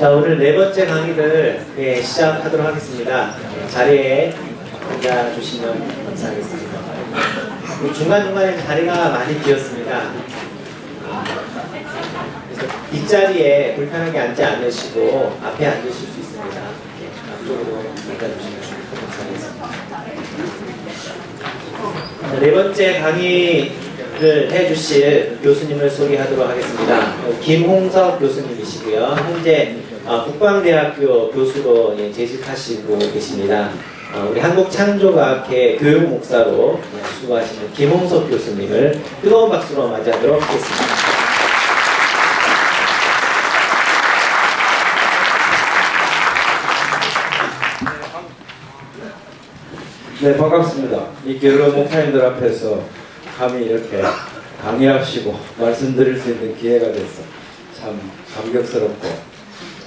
자, 오늘 네 번째 강의를 시작하도록 하겠습니다. 자리에 앉아주시면 감사하겠습니다. 중간중간에 자리가 많이 비었습니다. 그래서 뒷자리에 불편하게 앉지 않으시고 앞에 앉으실 수 있습니다. 앞쪽으로 앉아주시면 감사하겠습니다. 네 번째 강의를 해주실 교수님을 소개하도록 하겠습니다. 김홍석 교수님이시고요. 현재 국방대학교 교수로 재직하시고 계십니다. 우리 한국창조과학회 교육목사로 수고하시는 김홍석 교수님을 뜨거운 박수로 맞이하도록 하겠습니다. 네, 반갑습니다. 이 여러 목사님들 앞에서 감히 이렇게 강의하시고 말씀드릴 수 있는 기회가 돼서 참 감격스럽고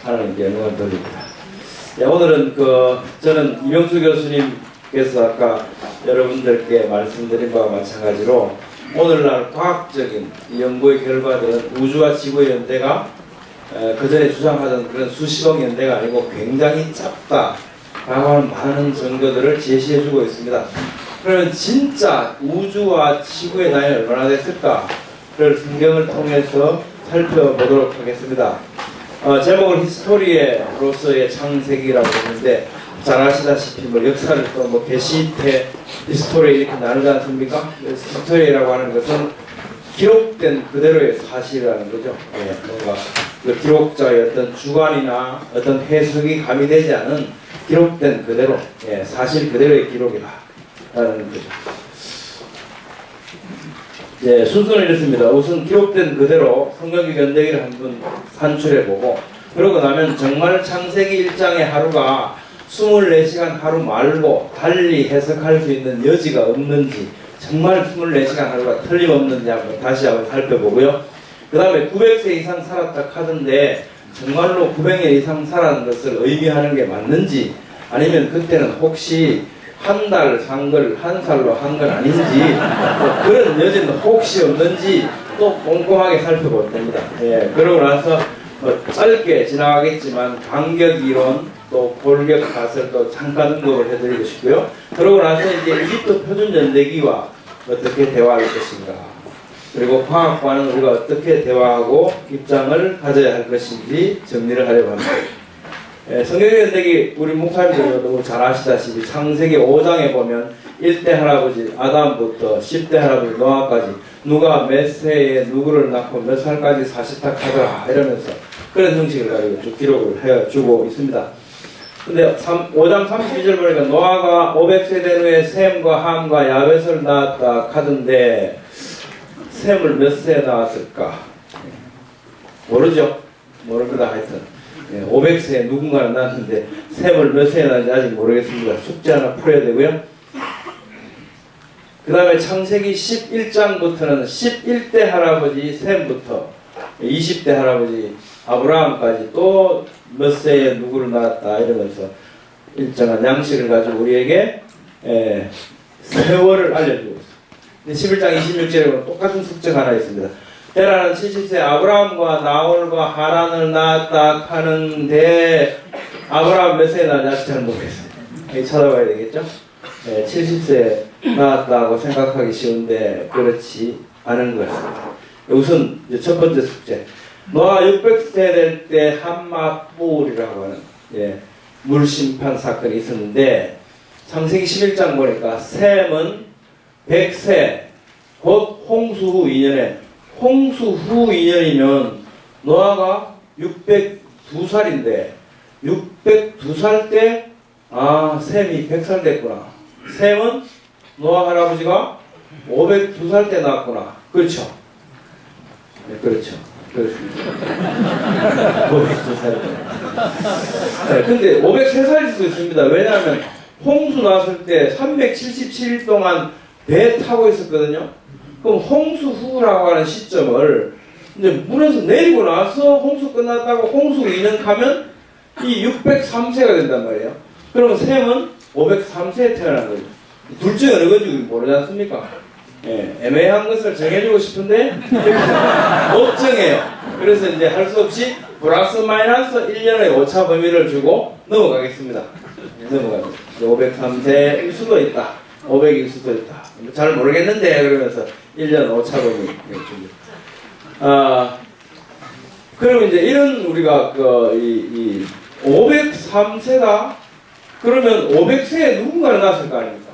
하나님께 영광을 돌립니다. 네, 오늘은 저는 이명수 교수님께서 아까 여러분들께 말씀드린 바와 마찬가지로 오늘날 과학적인 연구의 결과들은 우주와 지구의 연대가 그전에 주장하던 그런 수십억 연대가 아니고 굉장히 작다 라고 하는 많은 증거들을 제시해주고 있습니다. 그러면 진짜 우주와 지구의 나이는 얼마나 됐을까를 성경을 통해서 살펴보도록 하겠습니다. 제목은 히스토리에로서의 창세기라고 했는데 잘 아시다시피 역사를 또 계시태 히스토리 이렇게 나누지 않습니까? 히스토리라고 하는 것은 기록된 그대로의 사실이라는 거죠. 뭔가 그 기록자의 어떤 주관이나 어떤 해석이 가미되지 않은 기록된 그대로, 사실 그대로의 기록이라는 거죠. 순서는 이렇습니다. 우선 기록된 그대로 성경의 연대기를 한번 산출해보고 그러고 나면 정말 창세기 1장의 하루가 24시간 하루 말고 달리 해석할 수 있는 여지가 없는지 정말 24시간 하루가 틀림없는지 한번 다시 한번 살펴보고요. 그 다음에 900세 이상 살았다 하던데 정말로 900년 이상 살았는 것을 의미하는 게 맞는지 아니면 그때는 혹시 한 달 산 걸 한 살로 한 건 아닌지 그런 여지는 혹시 없는지 또 꼼꼼하게 살펴볼 겁니다. 그러고 나서 짧게 지나가겠지만 간격이론 또 골격 가설 또 잠깐 언급을 해드리고 싶고요. 그러고 나서 이제 이집트 표준 연대기와 어떻게 대화할 것인가 그리고 과학과는 우리가 어떻게 대화하고 입장을 가져야 할 것인지 정리를 하려고 합니다. 성경의 연대기 우리 목사님들 너무 잘 아시다시피 창세기 5장에 보면 1대 할아버지 아담부터 10대 할아버지 노아까지 누가 몇 세에 누구를 낳고 몇 살까지 사시탁 하더라 이러면서 그런 형식을 가지고 쭉 기록을 해주고 있습니다. 근데 5장 32절 보니까 노아가 500세 된 후에 셈과 함과 야벳을 낳았다 하던데 셈을 몇 세에 낳았을까? 모르죠? 모릅니다. 하여튼 500세에 누군가는 낳았는데 셈을 몇 세에 낳았는지 아직 모르겠습니다. 숙제 하나 풀어야 되고요. 그 다음에 창세기 11장부터는 11대 할아버지 셈부터 20대 할아버지 아브라함까지 또 몇 세에 누구를 낳았다 이러면서 일정한 양식을 가지고 우리에게 세월을 알려주고 있습니다. 11장 26절에 보면 똑같은 숙제가 하나 있습니다. 테라는 70세 아브라함과 나홀과 하란을 낳았다 하는데 아브라함 몇 세에 낳았는지 잘 모르겠습니다. 찾아봐야 되겠죠? 70세 낳았다고 생각하기 쉬운데 그렇지 않은 것 같습니다. 우선 첫 번째 숙제. 노아 600세 될 때 한마뿔이라고 하는 물심판 사건이 있었는데 창세기 11장 보니까 셈은 100세 곧 홍수 후 2년에 홍수 후 2년이면 노아가 602살인데 602살 때 셈이 100살 됐구나. 셈은 노아 할아버지가 502살 때 낳았구나. 그렇죠? 네, 그렇죠. 그렇습니다. 502살 때. 근데 503살일 수도 있습니다. 왜냐하면 홍수 났을 때 377일 동안 배 타고 있었거든요. 그럼 홍수 후라고 하는 시점을 이제 물에서 내리고 나서 홍수 끝났다고 홍수 2년 가면 이 603세가 된단 말이에요. 그러면 셈은 503세에 태어난 거죠. 둘 중에 어느 건지 모르지 않습니까? 애매한 것을 정해주고 싶은데 못 정해요. 그래서 이제 할 수 없이 플러스 마이너스 1년의 오차 범위를 주고 넘어가겠습니다. 넘어갑니다. 503세일 수도 있다. 500일 수도 있다. 잘 모르겠는데 그러면서 1년 오차 범위 줍니다. 그러면 이제 이런 우리가 이 503세다? 그러면 500세에 누군가를 낳았을 거 아닙니까?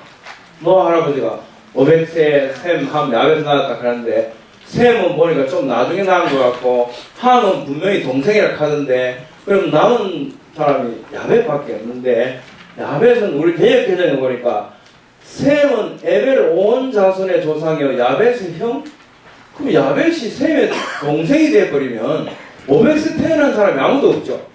너 할아버지가 500세 샘 함 야외에서 낳았다 그러는데 샘은 보니까 좀 나중에 낳은 것 같고 함은 분명히 동생이라 하던데 그럼 남은 사람이 야벳밖에 없는데 야벳은 우리 개혁 개정에 보니까 샘은 에벨 온 자손의 조상이요 야벳의 형? 그럼 야벳이 샘의 동생이 돼버리면 500세 태어난 사람이 아무도 없죠.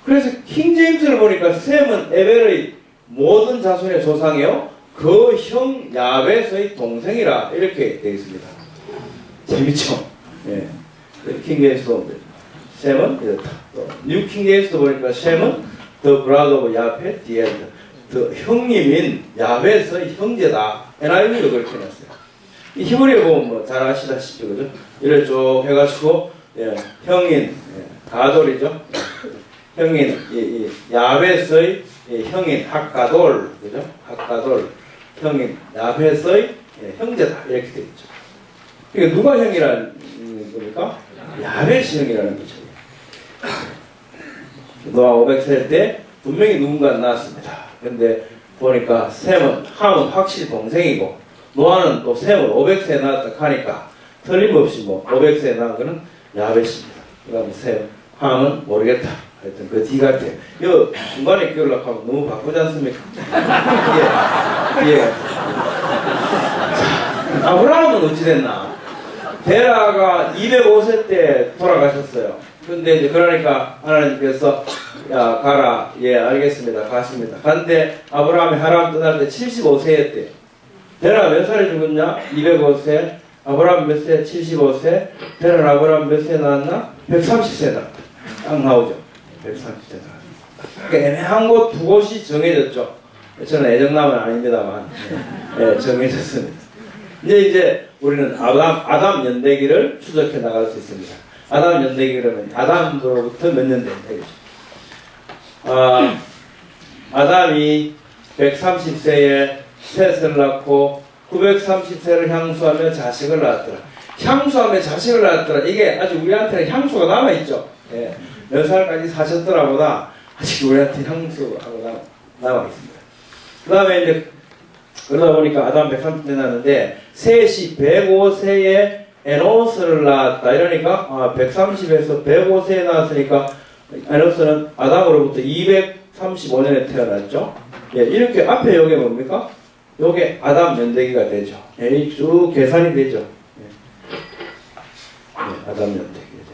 그래서 킹제임스를 보니까 샘은 에벨의 모든 자손의 조상이요 그 형 야벳의 동생이라 이렇게 되어 있습니다. 재밌죠? 예. 킹제임스도 샘은 이렇다. 뉴 킹제임스도 보니까 샘은 the brother of 야벳 디에드 형님인 야벳의 형제다. NIV도 그렇게 해놨어요. 이 히브리어 보면 뭐 잘 아시다시피 그죠? 이래 쭉 해가지고 예, 형인 예, 가돌이죠. 형인 이 야벳의 형인 학가돌 그죠? 학가돌 형인 야벳의 예, 형제다 이렇게 되어 있죠. 그러니까 누가 형이라는 겁니까? 야벳이 형이라는 거죠. 노아 500살 때 분명히 누군가 낳았습니다. 근데 보니까 셈은 함은 확실히 동생이고 노아는 또 셈을 500세에 낳았다 하니까 틀림없이 뭐 500세에 낳은 거는 야벳입니다. 그 다음에 셈, 함은 모르겠다. 하여튼 그 뒤 같아요. 이거 중간에 끼우려고 하면 너무 바쁘지 않습니까? 예. 아브라함은 어찌 됐나? 데라가 205세 때 돌아가셨어요. 근데 이제 그러니까 하나님께서 야 가라 예 알겠습니다 가십니다. 간데 아브라함이 하람 떠날 때 75세였대. 데라가 몇 살에 죽었냐? 205세. 아브라함 몇 세? 75세. 데라는 아브라함 몇 세 나왔나? 130세다. 딱 나오죠. 130세다. 그러니까 애매한 곳 두 곳이 정해졌죠. 저는 애정남은 아닙니다만 예, 정해졌습니다. 이제 우리는 아담 연대기를 추적해 나갈 수 있습니다. 아담 연대기 그러면 아담으로부터 몇 년 된 얘기죠. 아담이 130세에 셋을 낳고 930세를 향수하며 자식을 낳았더라. 향수하며 자식을 낳았더라. 이게 아직 우리한테는 향수가 남아있죠. 예. 몇 살까지 사셨더라 보다 아직 우리한테 향수하고 남아있습니다. 그 다음에 이제 그러다 보니까 아담 130세 낳았는데 셋이 105세에 에노스를 낳았다. 이러니까 130에서 105세에 낳았으니까 에노스는 아담으로부터 235년에 태어났죠. 예, 이렇게 앞에 요게 뭡니까? 요게 아담 연대기가 되죠. 예, 쭉 계산이 되죠. 예. 예, 아담 연대기죠.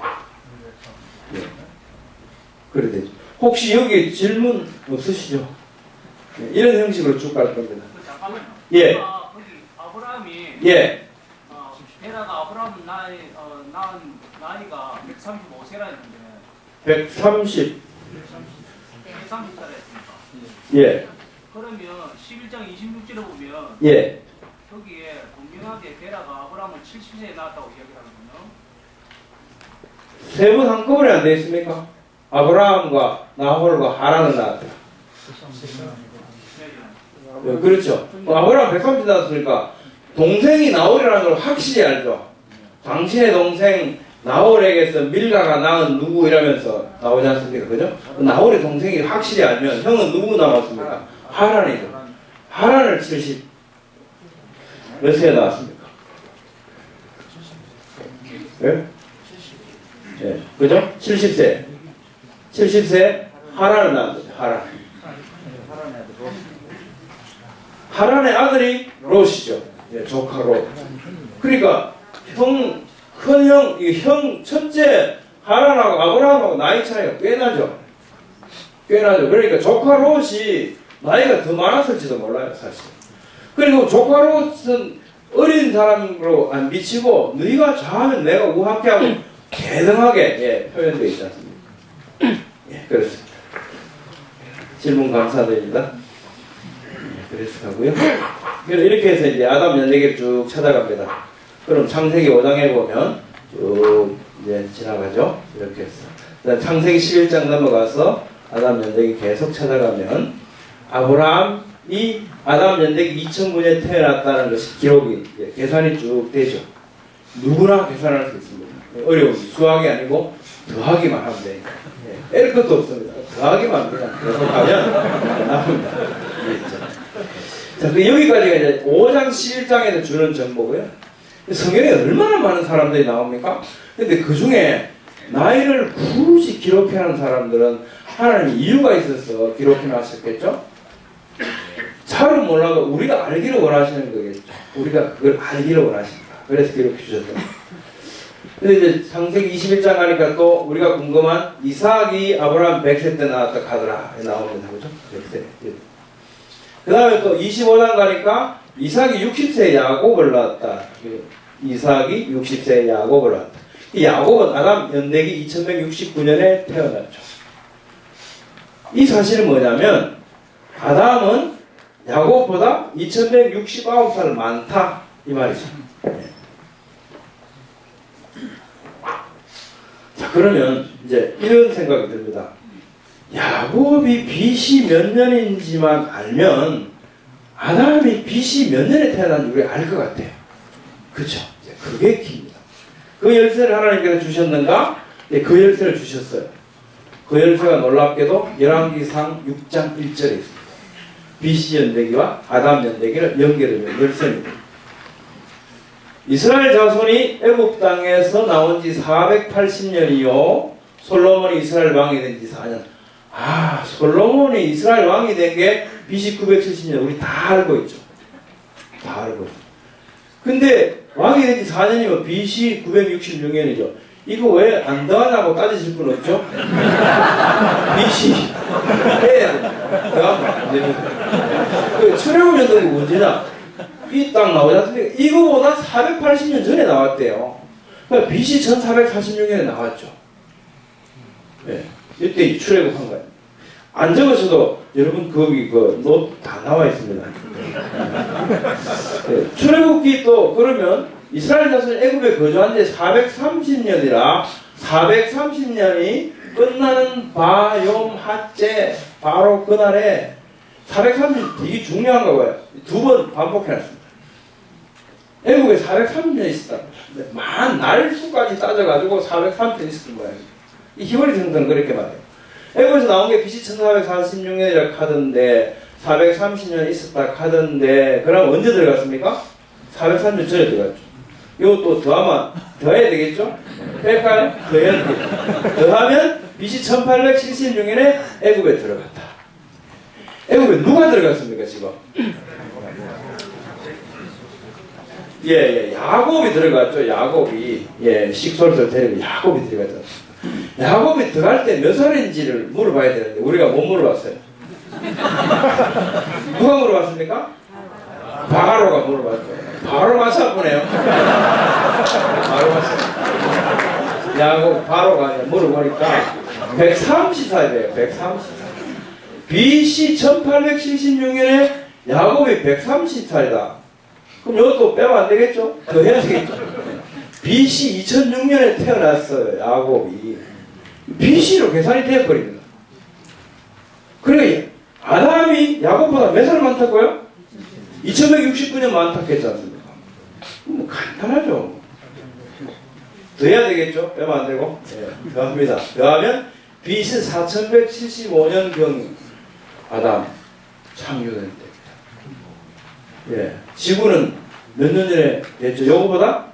예. 그래 되죠. 혹시 여기 질문 없으시죠? 예, 이런 형식으로 쭉 갈 겁니다. 잠깐만요. 예. 거기 아브라함이 예. 데라가 아브라함 낳은 나이가 135세라 했는데 130. 130살에 했습니까? 예. 그러면 11장 26절에 보면 예. 거기에 분명하게 데라가 아브라함을 70세에 낳았다고 이야기하거든요. 세 분 한꺼번에 안 되어 있습니까? 아브라함과 나홀과 하란을 낳았다. 예, 그렇죠. 아브라함 130 낳았으니까 동생이 나홀이라는 걸 확실히 알죠. 당신의 동생 나홀에게서 밀가가 낳은 누구 이러면서 나오지 않습니까? 그죠? 나홀의 동생이 확실히 알면 형은 누구 남았습니까? 하란이죠. 하란을 70 몇 세에 낳았습니까? 예? 예, 그죠? 70세. 70세 하란을 낳은 거죠. 하란의 아들이 롯이죠. 예, 조카 롯. 그러니까 큰 형, 첫째 하란하고 아브라함하고 나이 차이가 꽤 나죠. 그러니까 조카 롯이 나이가 더 많았을지도 몰라요, 사실. 그리고 조카 롯은 어린 사람으로 안 비치고 너희가 좌하면 내가 우하게 하고 대등하게 예, 표현되어 있지 않습니까? 예, 그렇습니다. 질문 감사드립니다. 그래서 하고요. 이렇게 해서 이제 아담 연대기를 쭉 찾아갑니다. 그럼 창세기 5장에 보면 쭉 이제 지나가죠. 이렇게 해서 창세기 11장 넘어가서 아담 연대기 계속 찾아가면 아브라함이 아담 연대기 2000분에 태어났다는 것이 기록이 계산이 쭉 되죠. 누구나 계산할 수 있습니다. 어려운 수학이 아니고 더하기만 하면 되니까. 뺄 것도 없습니다. 더하기만 그냥 계속하면 나옵니다. 자, 여기까지가 이제 5장 11장에서 주는 정보고요. 성경에 얼마나 많은 사람들이 나옵니까? 근데 그 중에 나이를 굳이 기록해놓은 사람들은 하나님 이유가 있어서 기록해놨었겠죠? 잘은 몰라도 우리가 알기를 원하시는 거겠죠. 우리가 그걸 알기를 원하십니다. 그래서 기록해 주셨다. 근데 이제 창세기 21장 가니까 또 우리가 궁금한 이삭이 아브라함 100세 때 나왔다 하더라 나옵니다. 그죠? 100세. 그 다음에 또 25장 가니까 이삭이 60세 야곱을 낳았다. 이삭이 60세 야곱을 낳았다. 이 야곱은 아담 연대기 2169년에 태어났죠. 이 사실은 뭐냐면 아담은 야곱보다 2169살 많다 이 말이죠. 자, 그러면 이제 이런 생각이 듭니다. 야곱이 BC 몇 년인지만 알면 아담이 BC 몇 년에 태어났는지 우리가 알 것 같아요. 그렇죠? 그게 키입니다. 그 열쇠를 하나님께서 주셨는가? 네, 그 열쇠를 주셨어요. 그 열쇠가 놀랍게도 열왕기상 6장 1절에 있습니다. BC 연대기와 아담 연대기를 연결해주는 열쇠입니다. 이스라엘 자손이 애굽 땅에서 나온 지 480년이요. 솔로몬이 이스라엘 왕이 된 지 4년. 아, 솔로몬이 이스라엘 왕이 된 게 BC 970년. 우리 다 알고 있죠. 다 알고 있죠. 근데 왕이 된 지 4년이면 BC 966년이죠. 이거 왜 안 더하냐고 따지실 분 없죠? BC 해야 됩니다. 안 됩니다. 그 출애굽 연도가 문제냐? 이 딱 나오지 않습니까? 이거보다 480년 전에 나왔대요. 그러니까 BC 1446년에 나왔죠. 네. 이때 출애굽한 거예요. 안 적으셔도 여러분 거기 그 노트 다 나와 있습니다. 네. 출애굽기 또 그러면 이스라엘 자손이 애굽에 거주한 지 430년이라 430년이 끝나는 바욤 핫제 바로 그날에 430년 되게 중요한가 봐요. 두 번 반복해놨습니다. 애국에 430년 있었다. 만 날수까지 따져가지고 430년 있었던 거예요. 이 히브리 성서는 그렇게 말해요. 애국에서 나온 게 BC 1446년이라 하던데 430년 있었다 하던데 그럼 언제 들어갔습니까? 430년 전에 들어갔죠. 이것도 더해야 되겠죠? 뺄까요? 더해야 되겠죠. 더하면 BC 1876년에 애국에 들어갔다. 애국에 누가 들어갔습니까 지금? 예, 야곱이 들어갔죠. 야곱이 식솔을 데리고 야곱이 들어갔죠. 야곱이 들어갈 때 몇 살인지를 물어봐야 되는데 우리가 못 물어봤어요. 누가 물어봤습니까? 바로가 물어봤죠. 바로 맞춰보네요. 바로 맞춰. 야곱 바로가 물어보니까 130살 돼요. 130살. BC 1876년에 야곱이 130살이다. 그럼 이것도 빼면 안 되겠죠? 더 해야 되겠죠? BC 2006년에 태어났어요. 야곱이. BC로 계산이 되어버립니다. 그래 아담이 야곱보다 몇 살 많다고요? 2169년 많다고 했지 않습니까? 뭐 간단하죠. 더 해야 되겠죠? 빼면 안 되고. 네, 더합니다. 더하면 BC 4175년경 아담 창조된 때입니다. 예, 지구는 몇 년 전에 됐죠? 요거보다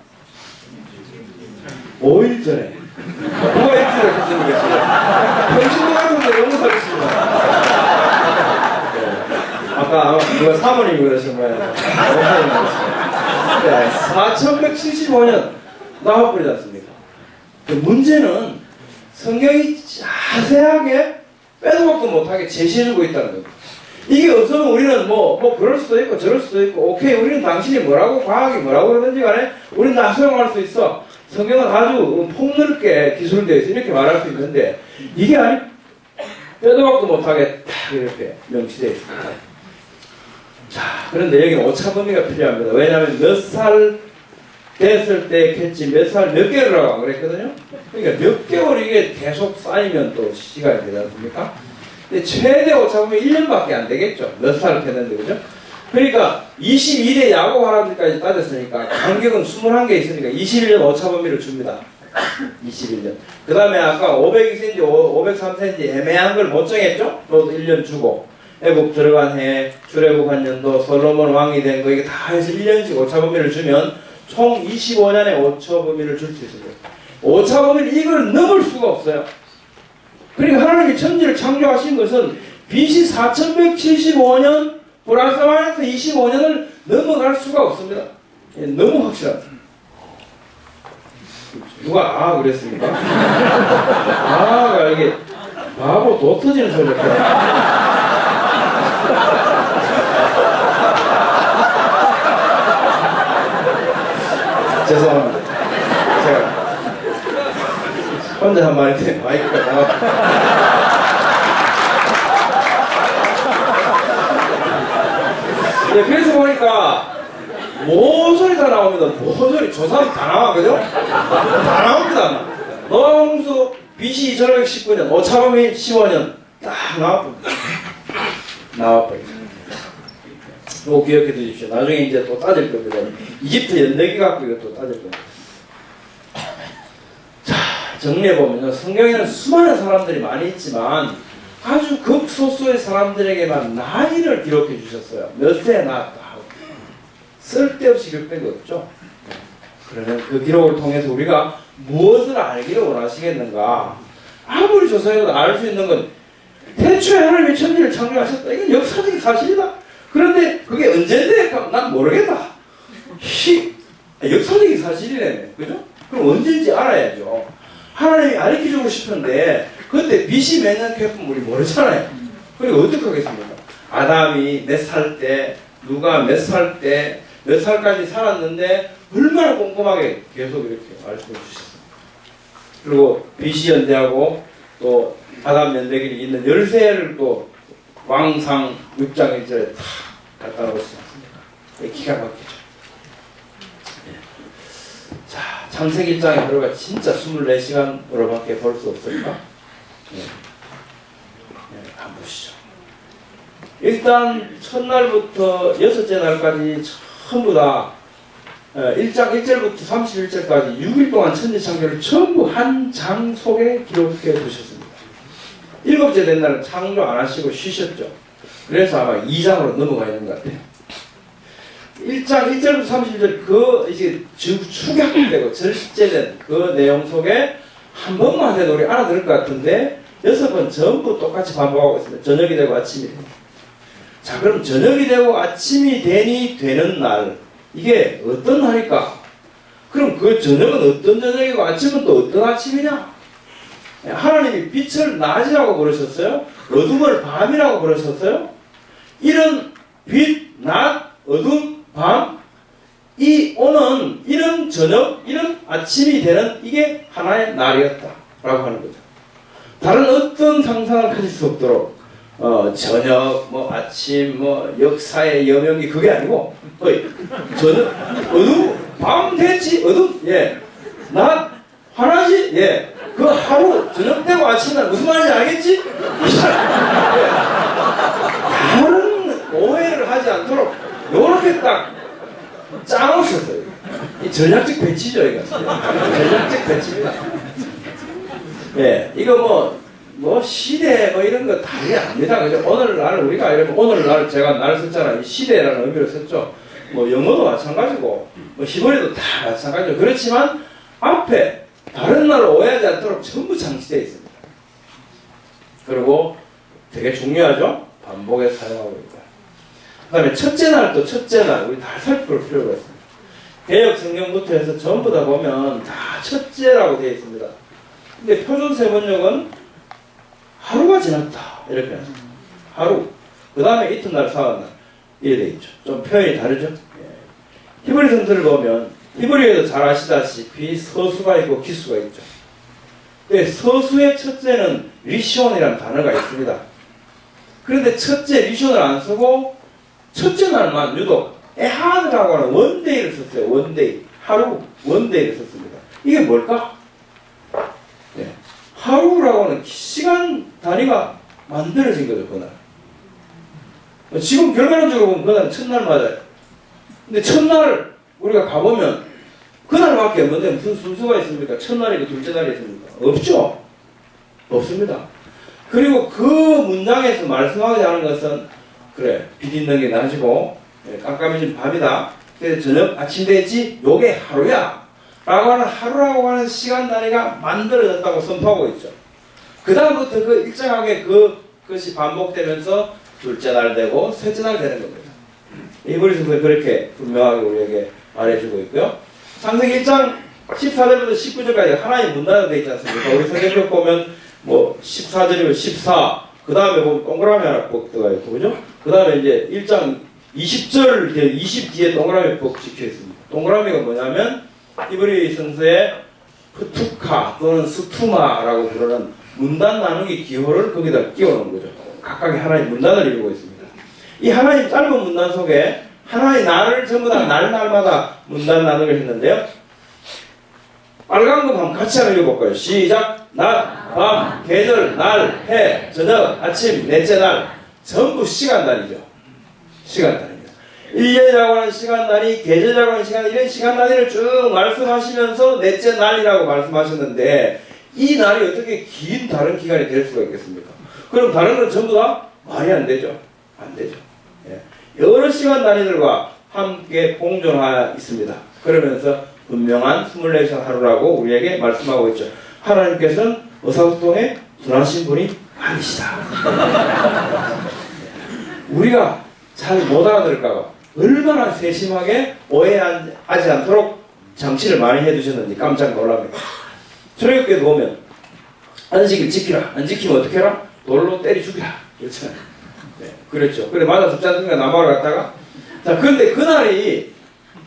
5일 전에. 누가 일주일을 했습니까? 평신도 같은데 너무 사겠습니다. 아까 아마 누가 사모님이 그러신 거예요. 4175년 나와버리지 않습니까? 문제는 성경이 자세하게 빼도 박도 못하게 제시해주고 있다는 겁니다. 이게 없으면 우리는 뭐 그럴 수도 있고 저럴 수도 있고 오케이 우리는 당신이 뭐라고 과학이 뭐라고 그러든지 간에 우리는 다 수용할 수 있어. 성경은 아주 폭넓게 기술되어 있어 이렇게 말할 수 있는데 이게 아니 빼도 박도 못하게 딱 이렇게 명시되어 있습니다. 자, 그런데 여기는 오차 범위가 필요합니다. 왜냐하면 몇 살 됐을 때 겠지 몇 살 몇 개월이라고 안 그랬거든요. 그러니까 몇 개월 이게 계속 쌓이면 또 시간이 되지 않습니까? 근데 최대 오차범위 1년밖에 안 되겠죠. 몇 살 되는데 그죠? 그러니까 22대 야구 할아버지까지 따졌으니까 간격은 21개 있으니까 21년 오차범위를 줍니다. 21년. 그 다음에 아까 502cm, 503cm 애매한 걸 못 정했죠? 또 1년 주고 애국 들어간 해, 출애굽한 년도, 솔로몬 왕이 된 거 이게 다 해서 1년씩 오차범위를 주면 총 25년의 오차범위를 줄 수 있습니다. 오차범위는 이걸 넘을 수가 없어요. 그러니까 하나님이 천지를 창조하신 것은 BC 4175년 플러스 마이너스 25년을 넘어갈 수가 없습니다. 예, 너무 확실합니다. 누가 그랬습니까? 이게 바보 도 터지는 소리였다. 죄송합니다. 제가 혼자 한 말인데 마이크가 나갔다. 네, 그래서 보니까 모조리 다 나옵니다. 모조리 조사도 다 나와, 그죠? 다 나옵니다. 노홍수 BC 2519년 오차범위 15년 딱 나와버리죠. 이거 기억해 두십시오. 나중에 이제 또 따질 겁니다. 이집트 연대기 갖고 이것도 따질 겁니다. 자, 정리해보면요. 성경에는 수많은 사람들이 많이 있지만 아주 극소수의 사람들에게만 나이를 기록해 주셨어요. 몇 세에 낳았다 하고. 쓸데없이 기록된 거 없죠. 그러면 그 기록을 통해서 우리가 무엇을 알기를 원하시겠는가? 아무리 조사해도 알 수 있는 건 태초에 하나님이 천지를 창조하셨다. 이건 역사적인 사실이다. 그런데 그게 언제인데? 난 모르겠다. 역사적인 사실이라며. 그죠? 그럼 언제인지 알아야죠. 하나님이 알려주고 싶은데 그때 BC 몇 년 캐품 우리 모르잖아요. 그리고 어떻게 하겠습니까? 아담이 몇 살 때, 누가 몇 살 때, 몇 살까지 살았는데 얼마나 꼼꼼하게 계속 이렇게 말씀해 주셨습니다. 그리고 BC 연대하고 또 아담 연대기를 있는 열쇠를 또 왕상 6장 1절에 다 갖다 놓으시지 않습니까? 기가 막히죠. 자, 창세기 1장에 들어가 진짜 24시간으로밖에 볼 수 없을까? 한번 보시죠. 일단 첫날부터 여섯째 날까지 전부 다 1장 1절부터 31절까지 6일 동안 천지창조를 전부 한 장 속에 기록해 두셨습니다. 일곱째 된 날은 창조 안 하시고 쉬셨죠. 그래서 아마 2장으로 넘어가 있는 것 같아요. 1장 1절부터 31절 그 이제 축약되고 절제된 그 내용 속에 한 번만 해도 우리 알아들을 것 같은데 6번 전부 똑같이 반복하고 있습니다. 저녁이 되고 아침이 되고. 자, 그럼 저녁이 되고 아침이 되니 되는 날 이게 어떤 날일까? 그럼 그 저녁은 어떤 저녁이고 아침은 또 어떤 아침이냐? 하나님이 빛을 낮이라고 부르셨어요? 어둠을 밤이라고 부르셨어요? 이런 빛, 낮, 어둠, 밤, 이 오는 이런 저녁, 이런 아침이 되는 이게 하나의 날이었다라고 하는 거죠. 다른 어떤 상상을 가질 수 없도록 저녁, 아침, 역사의 여명이 그게 아니고 저녁, 어둠, 밤 됐지, 어둠, 낮, 화나지, 그 하루 저녁 되고 아침 날 무슨 말인지 알겠지? 다른 오해를 하지 않도록 요렇게 딱 짜놓으셨어요. 이 전략적 배치죠, 이거. 전략적 배치입니다. 이거 시대 이런 거 다르게 압니다. 그죠? 오늘날 우리가 이러면 오늘날 제가 날 썼잖아요. 시대라는 의미로 썼죠. 영어도 마찬가지고, 히브리도 다 마찬가지고. 그렇지만 앞에 다른 날을 오해하지 않도록 전부 장치되어 있습니다. 그리고 되게 중요하죠? 반복에 사용하고 있다. 그 다음에 첫째 날 또 첫째 날 우리 다 살펴볼 필요가 있습니다. 개역 성경부터 해서 전부 다 보면 다 첫째라고 되어 있습니다. 근데 표준 세번역은 하루가 지났다 이렇게 하죠. 하루. 그 다음에 이튿날 사흘날 이렇게 되어 있죠. 좀 표현이 다르죠. 히브리 성서를 보면 히브리에도 잘 아시다시피 서수가 있고 기수가 있죠. 근데 서수의 첫째는 리시온이라는 단어가 있습니다. 그런데 첫째 리시온을 안 쓰고 첫째 날만 유독 에하드라고 하는 원데이를 썼어요. 원데이. 하루. 원데이를 썼습니다. 이게 뭘까? 네. 하루라고 하는 시간 단위가 만들어진 거죠, 그날. 지금 결과론적으로 보면 그날 첫날 맞아요. 근데 첫날 우리가 가보면 그날밖에 없는데 무슨 순서가 있습니까? 첫날이고 둘째 날이 있습니까? 없죠. 없습니다. 그리고 그 문장에서 말씀하지 않은 것은 그래 비린는 게 낮이고 깜깜해진 밤이다. 그래서 저녁 아침 됐지? 요게 하루야. 라고 하는 하루라고 하는 시간 단위가 만들어졌다고 선포하고 있죠. 그 다음부터 그 일정하게 그것이 반복되면서 둘째 날 되고 셋째 날 되는 겁니다. 이브리스 그렇게 분명하게 우리에게 말해주고 있고요. 창세기 1장 14절부터 19절까지 하나님 문단으로 되어 있지 않습니까? 우리 성경을 보면 뭐 14절이면 14, 그 다음에 보면 동그라미 하나 꼭 들어가 있고, 그죠? 그 다음에 이제 1장 20절, 20 뒤에 동그라미 꼭 찍혀 있습니다. 동그라미가 뭐냐면 히브리 성서에 프투카 또는 스투마라고 부르는 문단 나누기 기호를 거기다 끼워놓은 거죠. 각각의 하나의 문단을 이루고 있습니다. 이 하나의 짧은 문단 속에 하나의 날을 전부 다 날마다 문단 나누기를 했는데요. 빨간 거 한번 같이 한번 읽어볼까요? 시작! 낮, 밤, 계절, 날, 해, 저녁, 아침, 넷째 날. 전부 시간 단위죠. 시간 단위입니다. 1년이라고 하는 시간 단위, 계절이라고 하는 시간 단위, 이런 시간 단위를 쭉 말씀하시면서 넷째 날이라고 말씀하셨는데 이 날이 어떻게 긴 다른 기간이 될 수가 있겠습니까? 그럼 다른 건 전부 다 말이 안 되죠. 안 되죠. 예. 여러 시간 단위들과 함께 공존하여 있습니다. 그러면서 분명한 24시간 하루라고 우리에게 말씀하고 있죠. 하나님께서는 의사소통에 둔하신 분이 아니시다. 우리가 잘 못 알아들을까봐 얼마나 세심하게 오해하지 않도록 장치를 많이 해두셨는지 깜짝 놀랍니다. 출애굽기도 보면 안식일 지키라. 안 지키면 어떻게 해라? 돌로 때려 죽이라. 그렇잖아요. 네, 그랬죠. 그래 맞아 죽지 않습니까? 남아를 갔다가. 자, 그런데 그날이